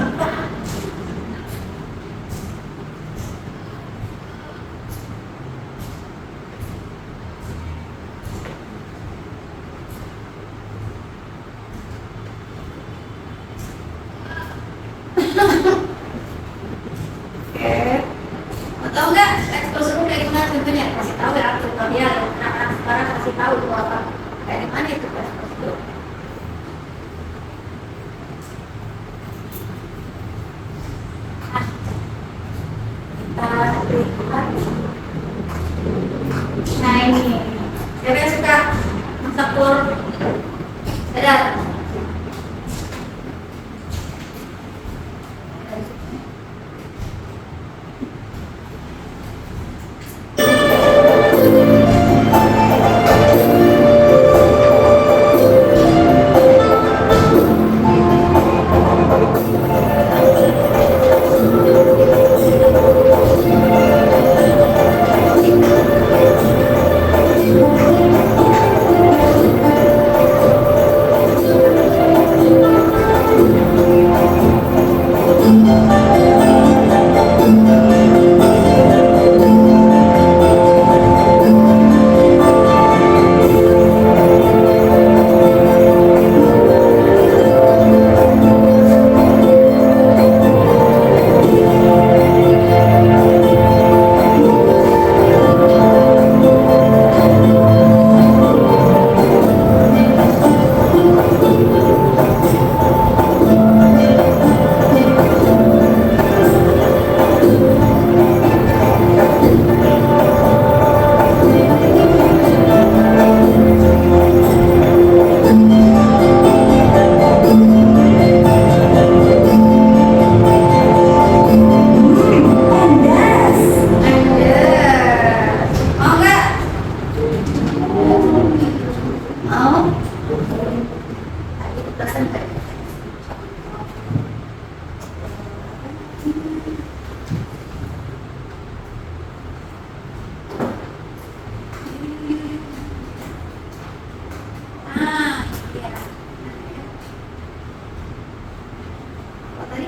Tahu nggak ekspos itu kayak gimana contohnya? Kasih tahu ya, contohnya anak-anak sekarang kasih tahu itu apa, kayak gimana itu ekspos itu. Kita lihat. Nah ini, siapa yang suka masak telur? Ada?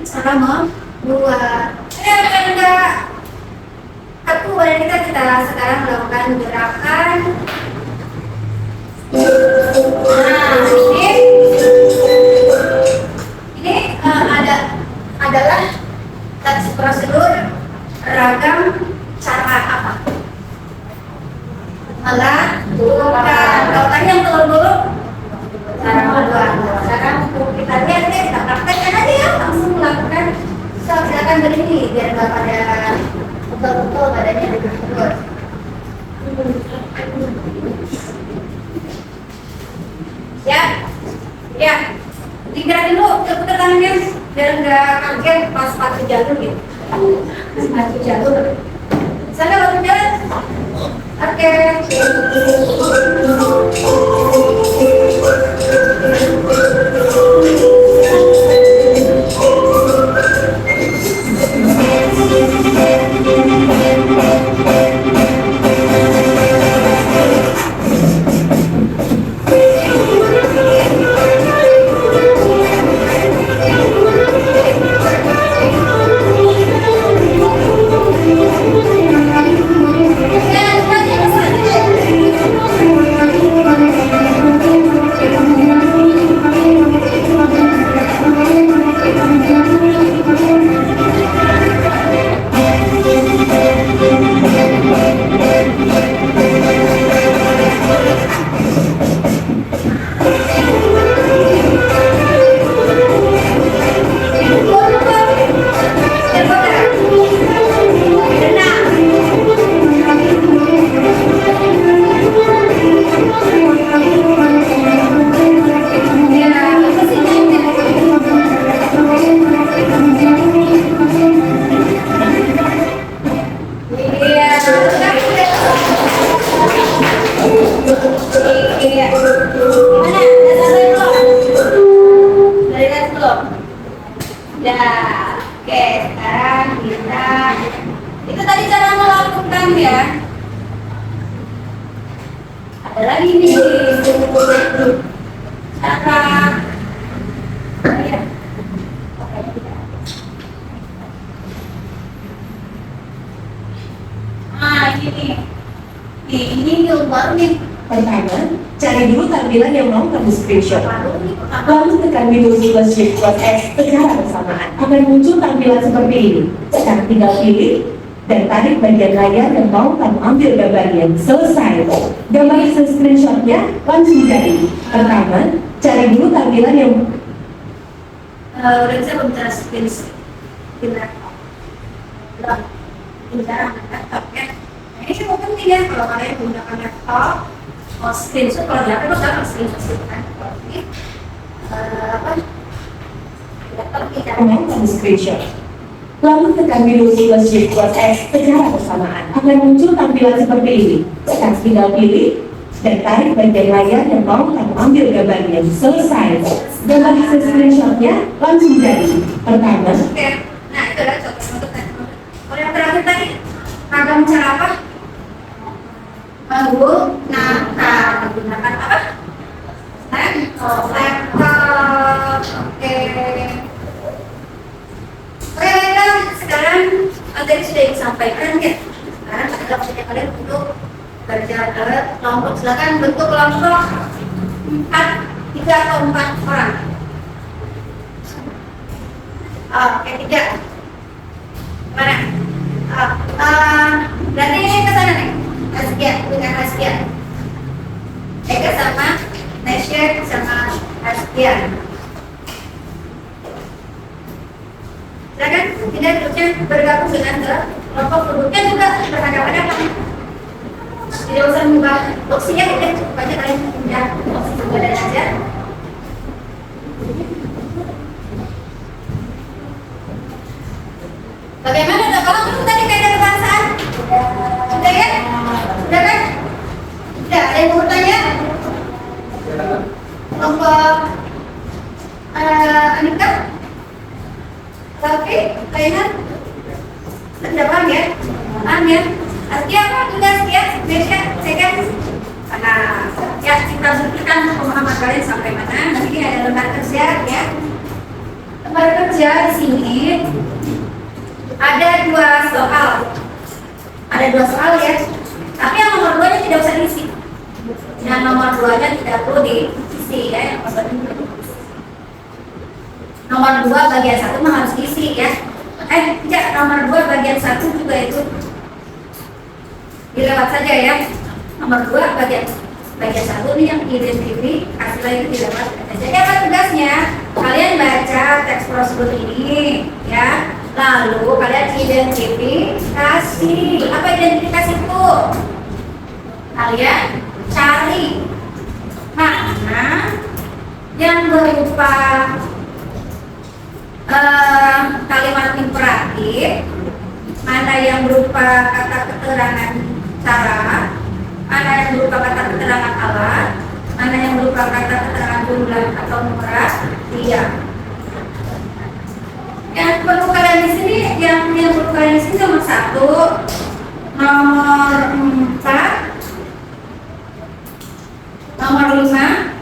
Cara membuat. Enggak. Aku boleh kita sekarang melakukan gerakan. Nah, ini adalah prosedur ragam cara apa? Malah bukan. Kalau tadi yang telur dulu cara membuat. Sekarang kita lihat deh, kita praktekkan aja ya, langsung melakukan. So, silakan berdiri biar nggak pada betul-betul badannya terus. Ya, tinggal dulu, putar tangannya biar nggak kaget pas sepatu jalur gitu. Sepatu jalur. Sana waktu jalan. Oke. Ada lagi nih cara ya. Ini baru nih. Pertama, cari dulu tampilan yang mau kamu screenshot. Lalu tekan Windows plus Shift plus S secara bersamaan. Akan muncul tampilan seperti ini. Sekarang tinggal pilih dan tarik bagian layar yang mau kamu ambil gambarnya. Selesai. Gambar hasil screenshotnya langsung jadi. Pertama, cari dulu tampilan yang udah bisa bicara screenshot di laptop. Bicara laptop ya. Ini cukup penting ya kalau kalian menggunakan laptop. Screenshot kalau di laptop jangan screenshot kan. Ini laptop kita mau kamu screenshot. Lalu tekan Windows plus Shift plus S secara bersamaan. Akan muncul tampilan seperti ini. Sekarang tinggal pilih dan tarik bagian layar yang mau kamu ambil gambarnya. Selesai. Gambar hasil screenshotnya langsung jadi. Pertama, oke. Nah itu adalah contoh untuk tadi. Kalau yang terakhir tadi ragam cara apa? Menggunakan apa? Laptop. Oke. Oke, Tadi sudah disampaikan ya. Sekarang ada waktunya kalian untuk kerja ke kelompok. Silakan bentuk kelompok 3 atau 4 orang. Oke, 3. Mana? Berarti ini ke sana nih. Askia dengan Askia. Eka sama Nesya sama Askia. Silakan tidak duduknya bergabung dengan kelompok duduknya juga berhadapan-hadapan. Tidak usah mengubah opsinya, kita cukup aja kalian punya opsi sebenarnya aja. Bagaimana udah kalau dulu tadi kaidah kebangsaan? Sudah ya? Sudah kan? Sudah, ada yang mau bertanya? Kelompok Anika? Oke, kalian sudah paham ya? Paham ya? Askia apa? Sudah Askia? Nesya? Seka? Nah, ya kita buktikan pemahaman kalian sampai mana. Nanti ada lembar kerja ya. Lembar kerja di sini ada 2 soal. Ada 2 soal ya. Tapi yang nomor 2-nya tidak usah diisi. Yang nomor 2-nya tidak perlu diisi ya. Nomor 2 bagian 1 mah harus diisi ya. Tidak, nomor 2 bagian 1 juga itu dilewat saja ya. Nomor 2 bagian 1 ini yang identifikasi lagi dilewat. Jadi apa tugasnya? Kalian baca teks prosedur ini ya. Lalu kalian identifikasi. Apa identifikasi itu? Kalian cari mana yang berupa kalimat imperatif, mana yang berupa kata keterangan cara, mana yang berupa kata keterangan alat, mana yang berupa kata keterangan jumlah atau numerat. Iya. Yang perlu kalian di sini, yang perlu kalian di sini nomor 1, nomor 4, nomor 5,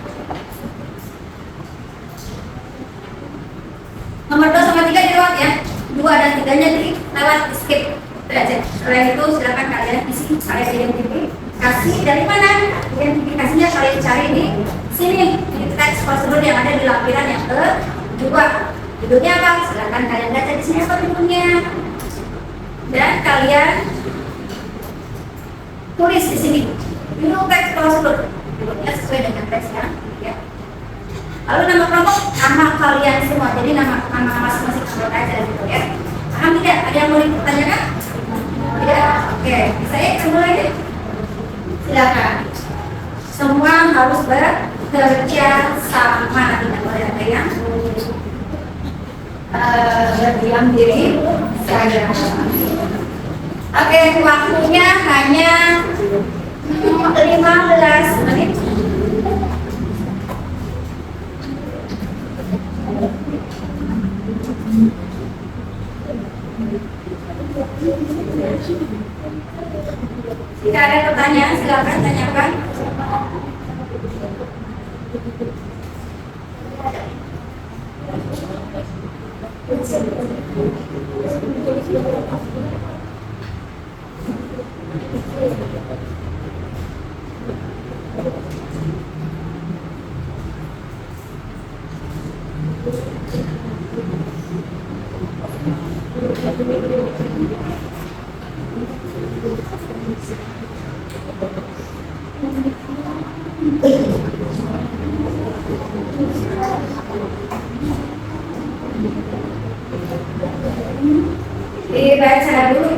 nomor 2 sama 3 dilewat ya. 2 dan 3-nya dilewat, skip. Selain itu silakan kalian isi, kalian identifikasi dari mana? Identifikasinya kalian cari di sini, di teks prosedur yang ada di lampiran yang kedua. Judulnya apa? Silakan kalian baca di sini apa judulnya. Dan kalian tulis di sini judul teks prosedur. Judulnya sesuai dengan teksnya. Ya. Lalu nama kelompok, nama kalian semua. Jadi nama masing-masing kelompok aja gitu ya. Paham tidak? Ada yang mau ditanyakan? Tidak? Oke. Saya akan mulai deh. Silakan. Semua harus bekerja sama. Tidak boleh ada yang berdiam diri saja. Oke, waktunya hanya 15 menit. Jika ada pertanyaan, silakan tanyakan. Dibaca dulu.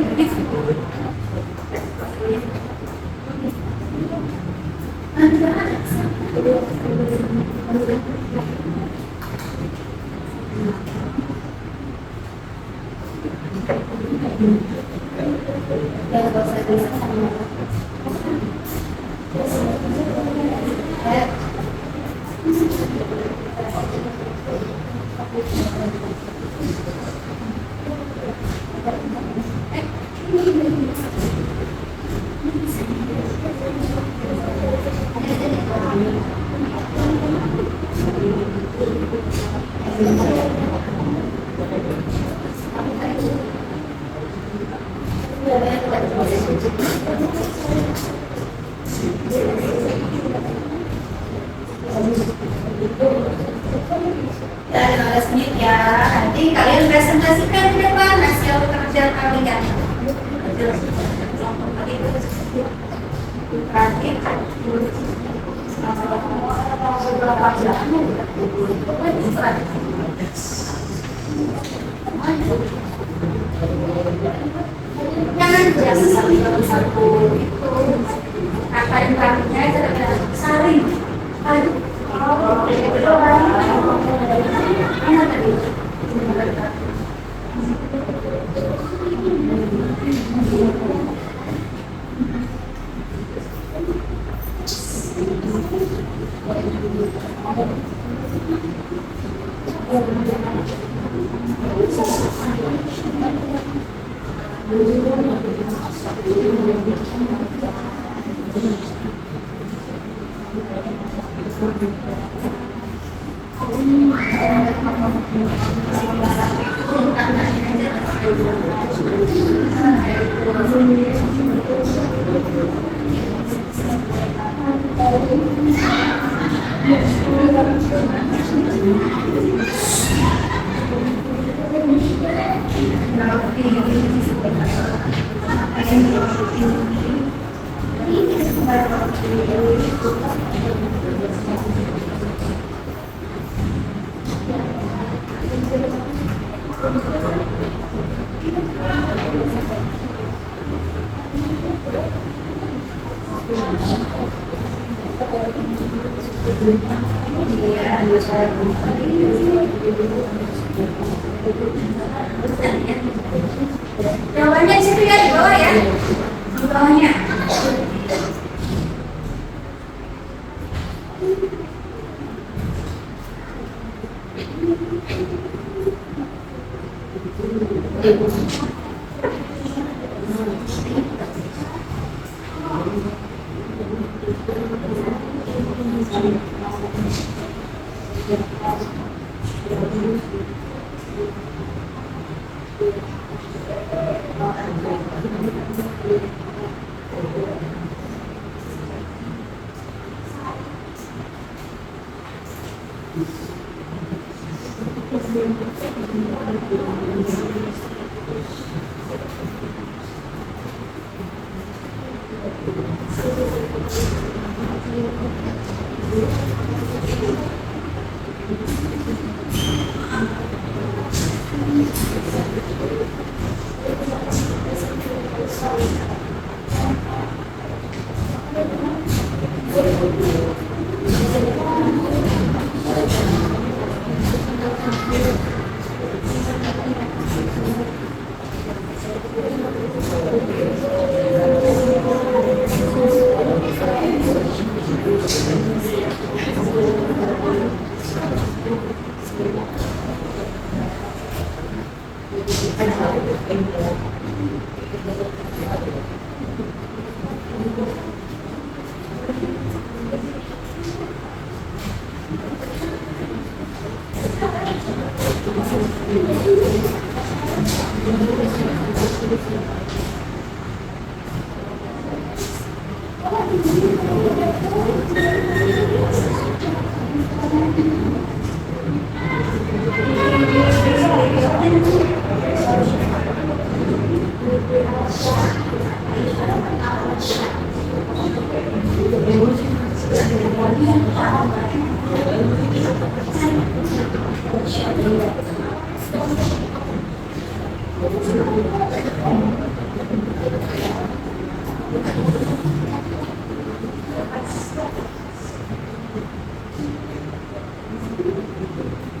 Dan 15 menit ya. Nanti kalian presentasikan di depan hasil kerja kalian. Berarti beberapa jam. Jangan biasa satu itu kata yang terakhirnya adalah saring. Jawabannya di situ ya, di bawah ya. Di bawahnya.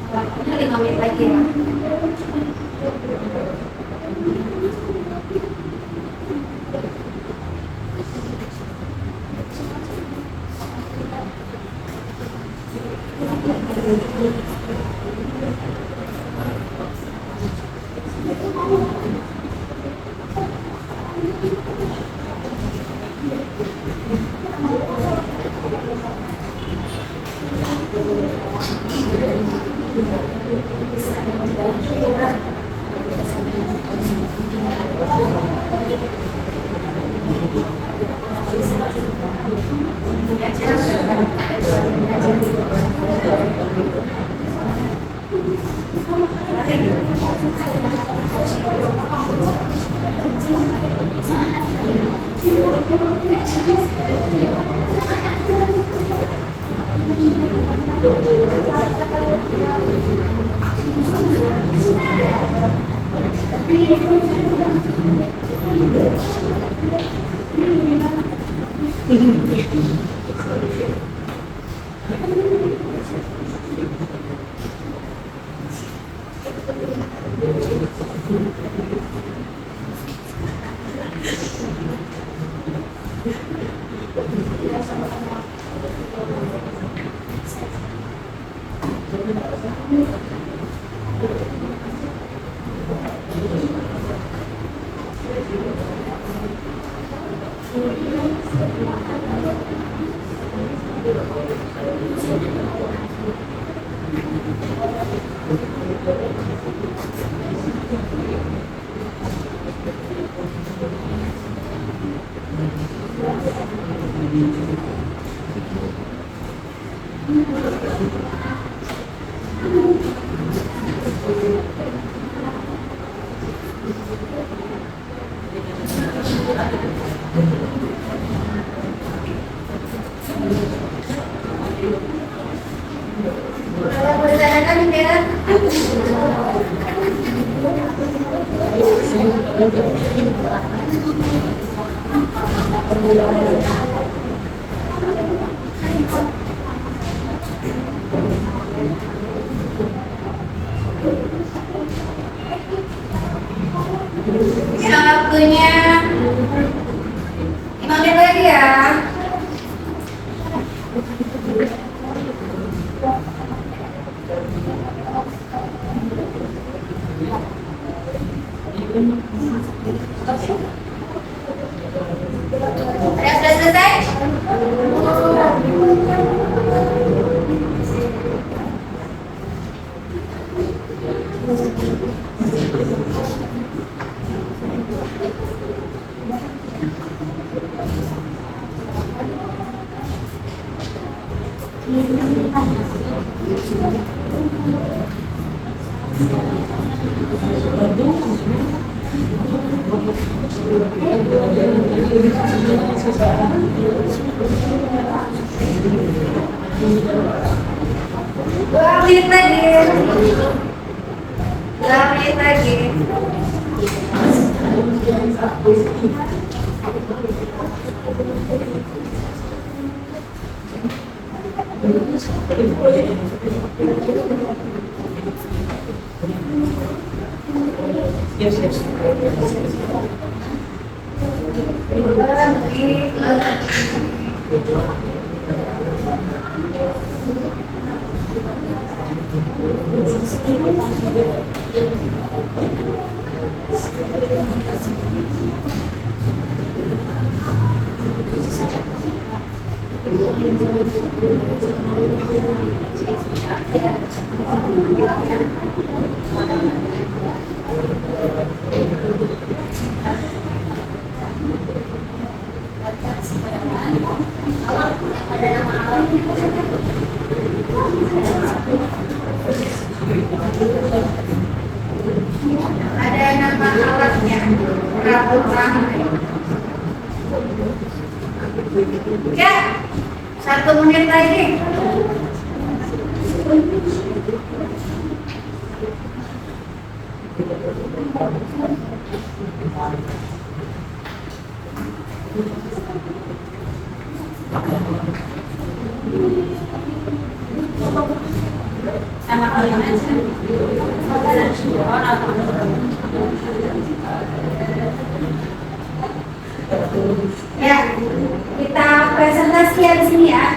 Waktunya 5 menit lagi ya. Kalau bersanakan ya. Waktunya 5 menit lagi ya. Ada sudah selesai? Dua menit lagi. 2 menit lagi. Ada nama alatnya, rambut rambut. Ya, 1 menit lagi. Sama kalian aja. Ya, kita presentasi di sini ya.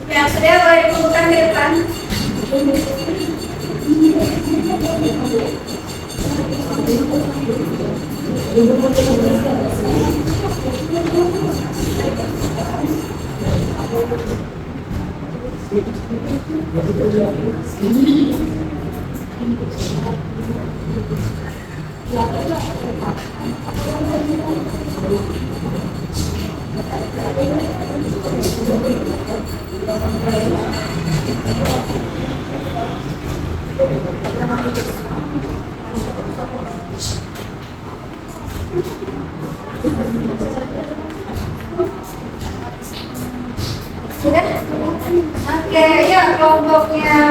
Yang sudah boleh dibuka ke depan. Sudah? Oke, yuk kelompoknya.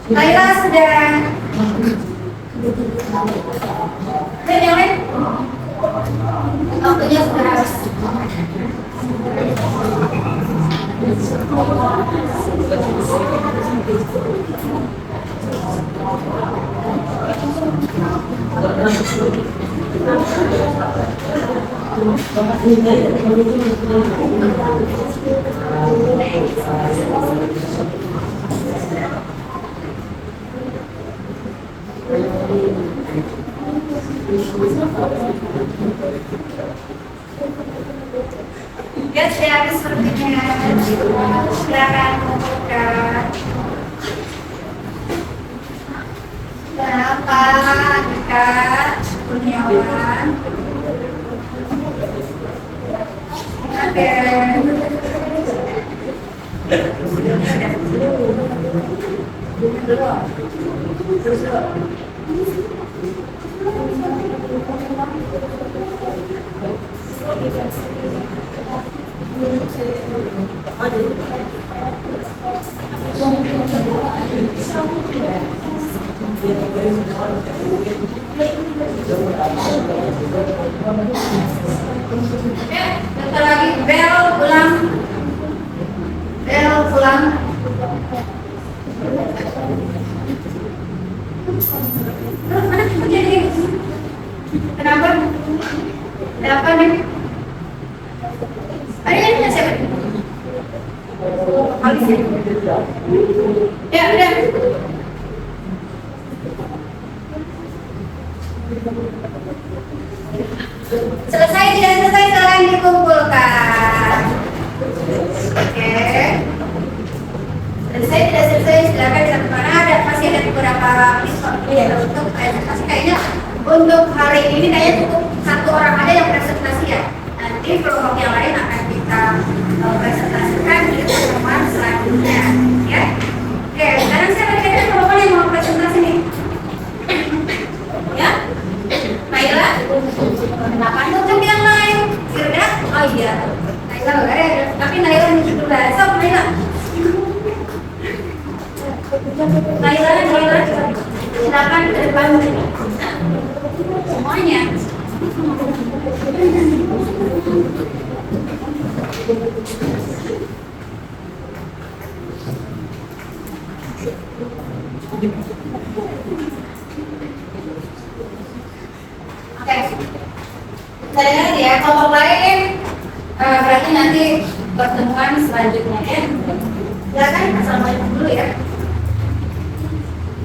Laila sudah. Dan yang lain? Waktunya sudah habis. Ya, sudah habis sepertinya. Silakan membuka. Kenapa, Kak Kurniawan? Oke. Bentar lagi bel pulang. Bel pulang. Jadi kenapa? Kenapa nih? Ini siapa? Habis ya? Ya udah. Selesai tidak selesai sekarang dikumpulkan. Oke. Selesai tidak selesai silakan dilakukan. Masih ada beberapa ya, untuk presentasi kayaknya untuk hari ini kayaknya cukup satu orang aja yang presentasi ya. Nanti kelompok yang lain akan kita presentasikan di pertemuan selanjutnya ya. Oke, sekarang siapa kira-kira kelompok yang mau presentasi nih? Ya? Naila? Kenapa tuh yang lain? Kira-kira? Oh iya, Naila enggak ada, tapi Naila ini juga. Sok Naila. Naila, silakan ke depan semuanya. Oke, saya lihat ya kelompok lain berarti nanti pertemuan selanjutnya ya. Silakan, assalamualaikum dulu ya.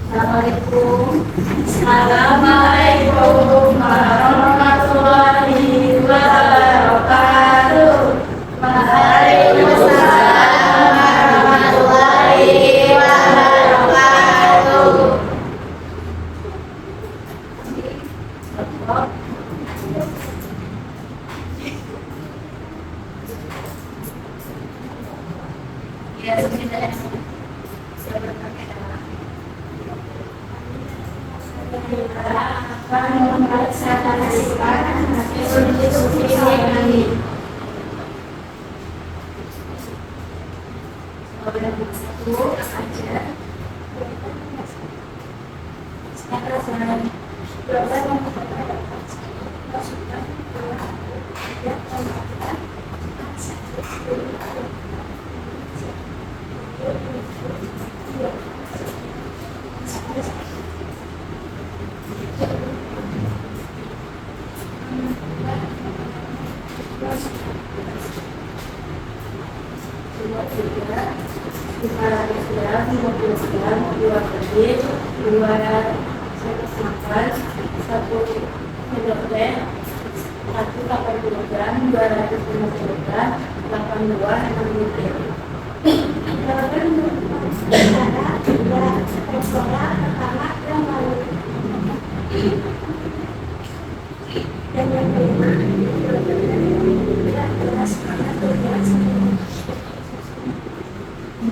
Assalamualaikum. Assalamualaikum warahmatullahi wabarakatuh. Waalaikumsalam warahmatullahi wabarakatuh. Ya, sebenarnya akan melaksanakan institusi ini. Satu aja.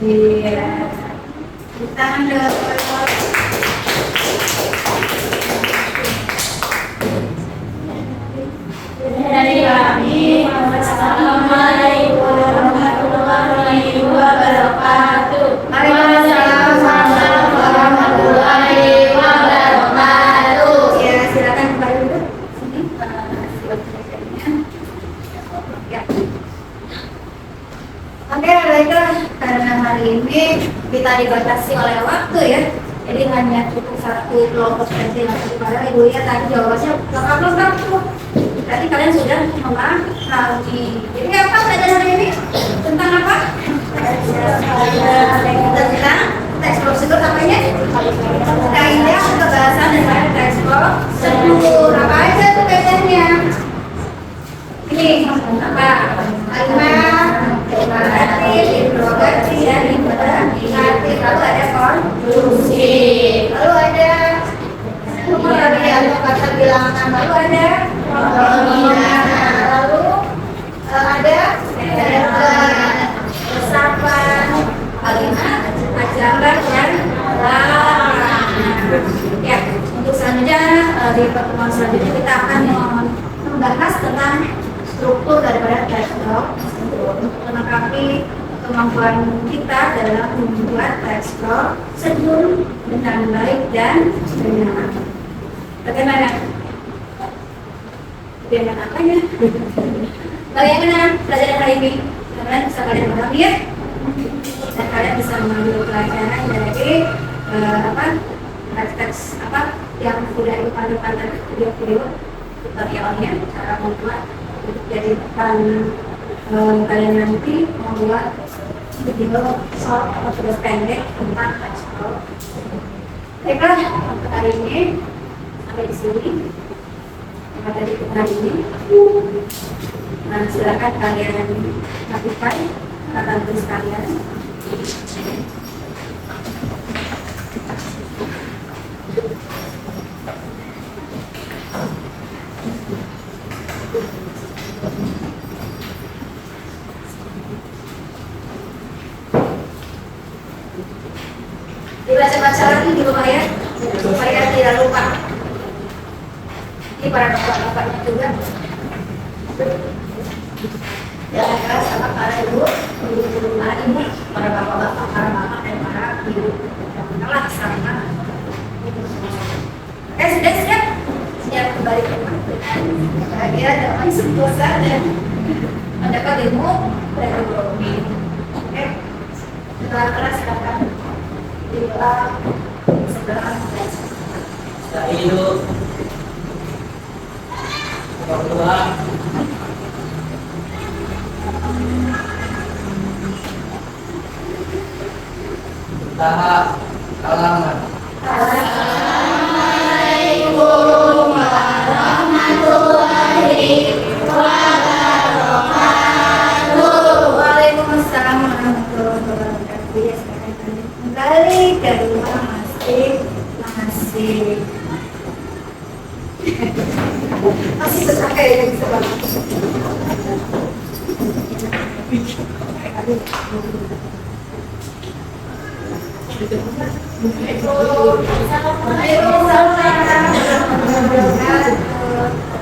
Iya. Tangan dulu. Dari kami, Assalamualaikum warahmatullahi wabarakatuh. Waalaikumsalam warahmatullahi wabarakatuh. Ya, silakan kembali dulu. Sini. Ya. Oke, baiklah. Karena hari ini kita dibatasi oleh waktu ya. Jadi hanya cukup satu kelompok saja yang pada ibu lihat tadi jawabannya lengkap tuh. Berarti kalian sudah memahami. Jadi apa pelajaran hari ini? Tentang apa? Tentang teks prosedur namanya? Kaidah kebahasan dan teks prosedur. Apa aja tuh kaidahnya? Ini apa? Kalimat, imperatif, interrogatif, dan imperatif. Lalu ada konklusi. Lalu ada atau kata bilangan. Lalu ada lalu ada resapan, kalimat, ajaran, dan larangan. Ya, untuk selanjutnya di pertemuan selanjutnya kita akan membahas tentang struktur daripada teks untuk melengkapi kemampuan kita dalam membuat teks prosedur dengan baik dan benar. Bagaimana? Bagaimana apanya? Bagaimana pelajaran hari ini? Kalian bisa kalian pahami ya? Dan kalian bisa mengambil pelajaran dari teks yang sudah pada video-video tutorialnya cara membuat untuk jadikan kalian nanti membuat video short atau video pendek tentang teks prosedur. Baiklah, untuk hari ini sampai di sini. Materi kita hari ini. Nah, silakan kalian lakukan kata tulis kalian. Dibaca-baca lagi di rumah ya, supaya tidak lupa. Ini para bapak-bapaknya juga. Ya, sama para ibu, para ibu, para bapak-bapak, para mama dan para ibu. Telah sama. Sudah siap kembali ke rumah dengan bahagia damai sentosa dan mendapat ilmu dan ekonomi. Oke, setelah kelas silakan diulang sebelah. Saidu berdoa. Tahap halaman. Assalamualaikum warahmatullahi wabarakatuh. Waalaikumsalam warahmatullahi wabarakatuh. Ya, sekarang kembali ke rumah masing-masing. Masih besar kayaknya bisa banget. Waalaikumsalam warahmatullahi wabarakatuh.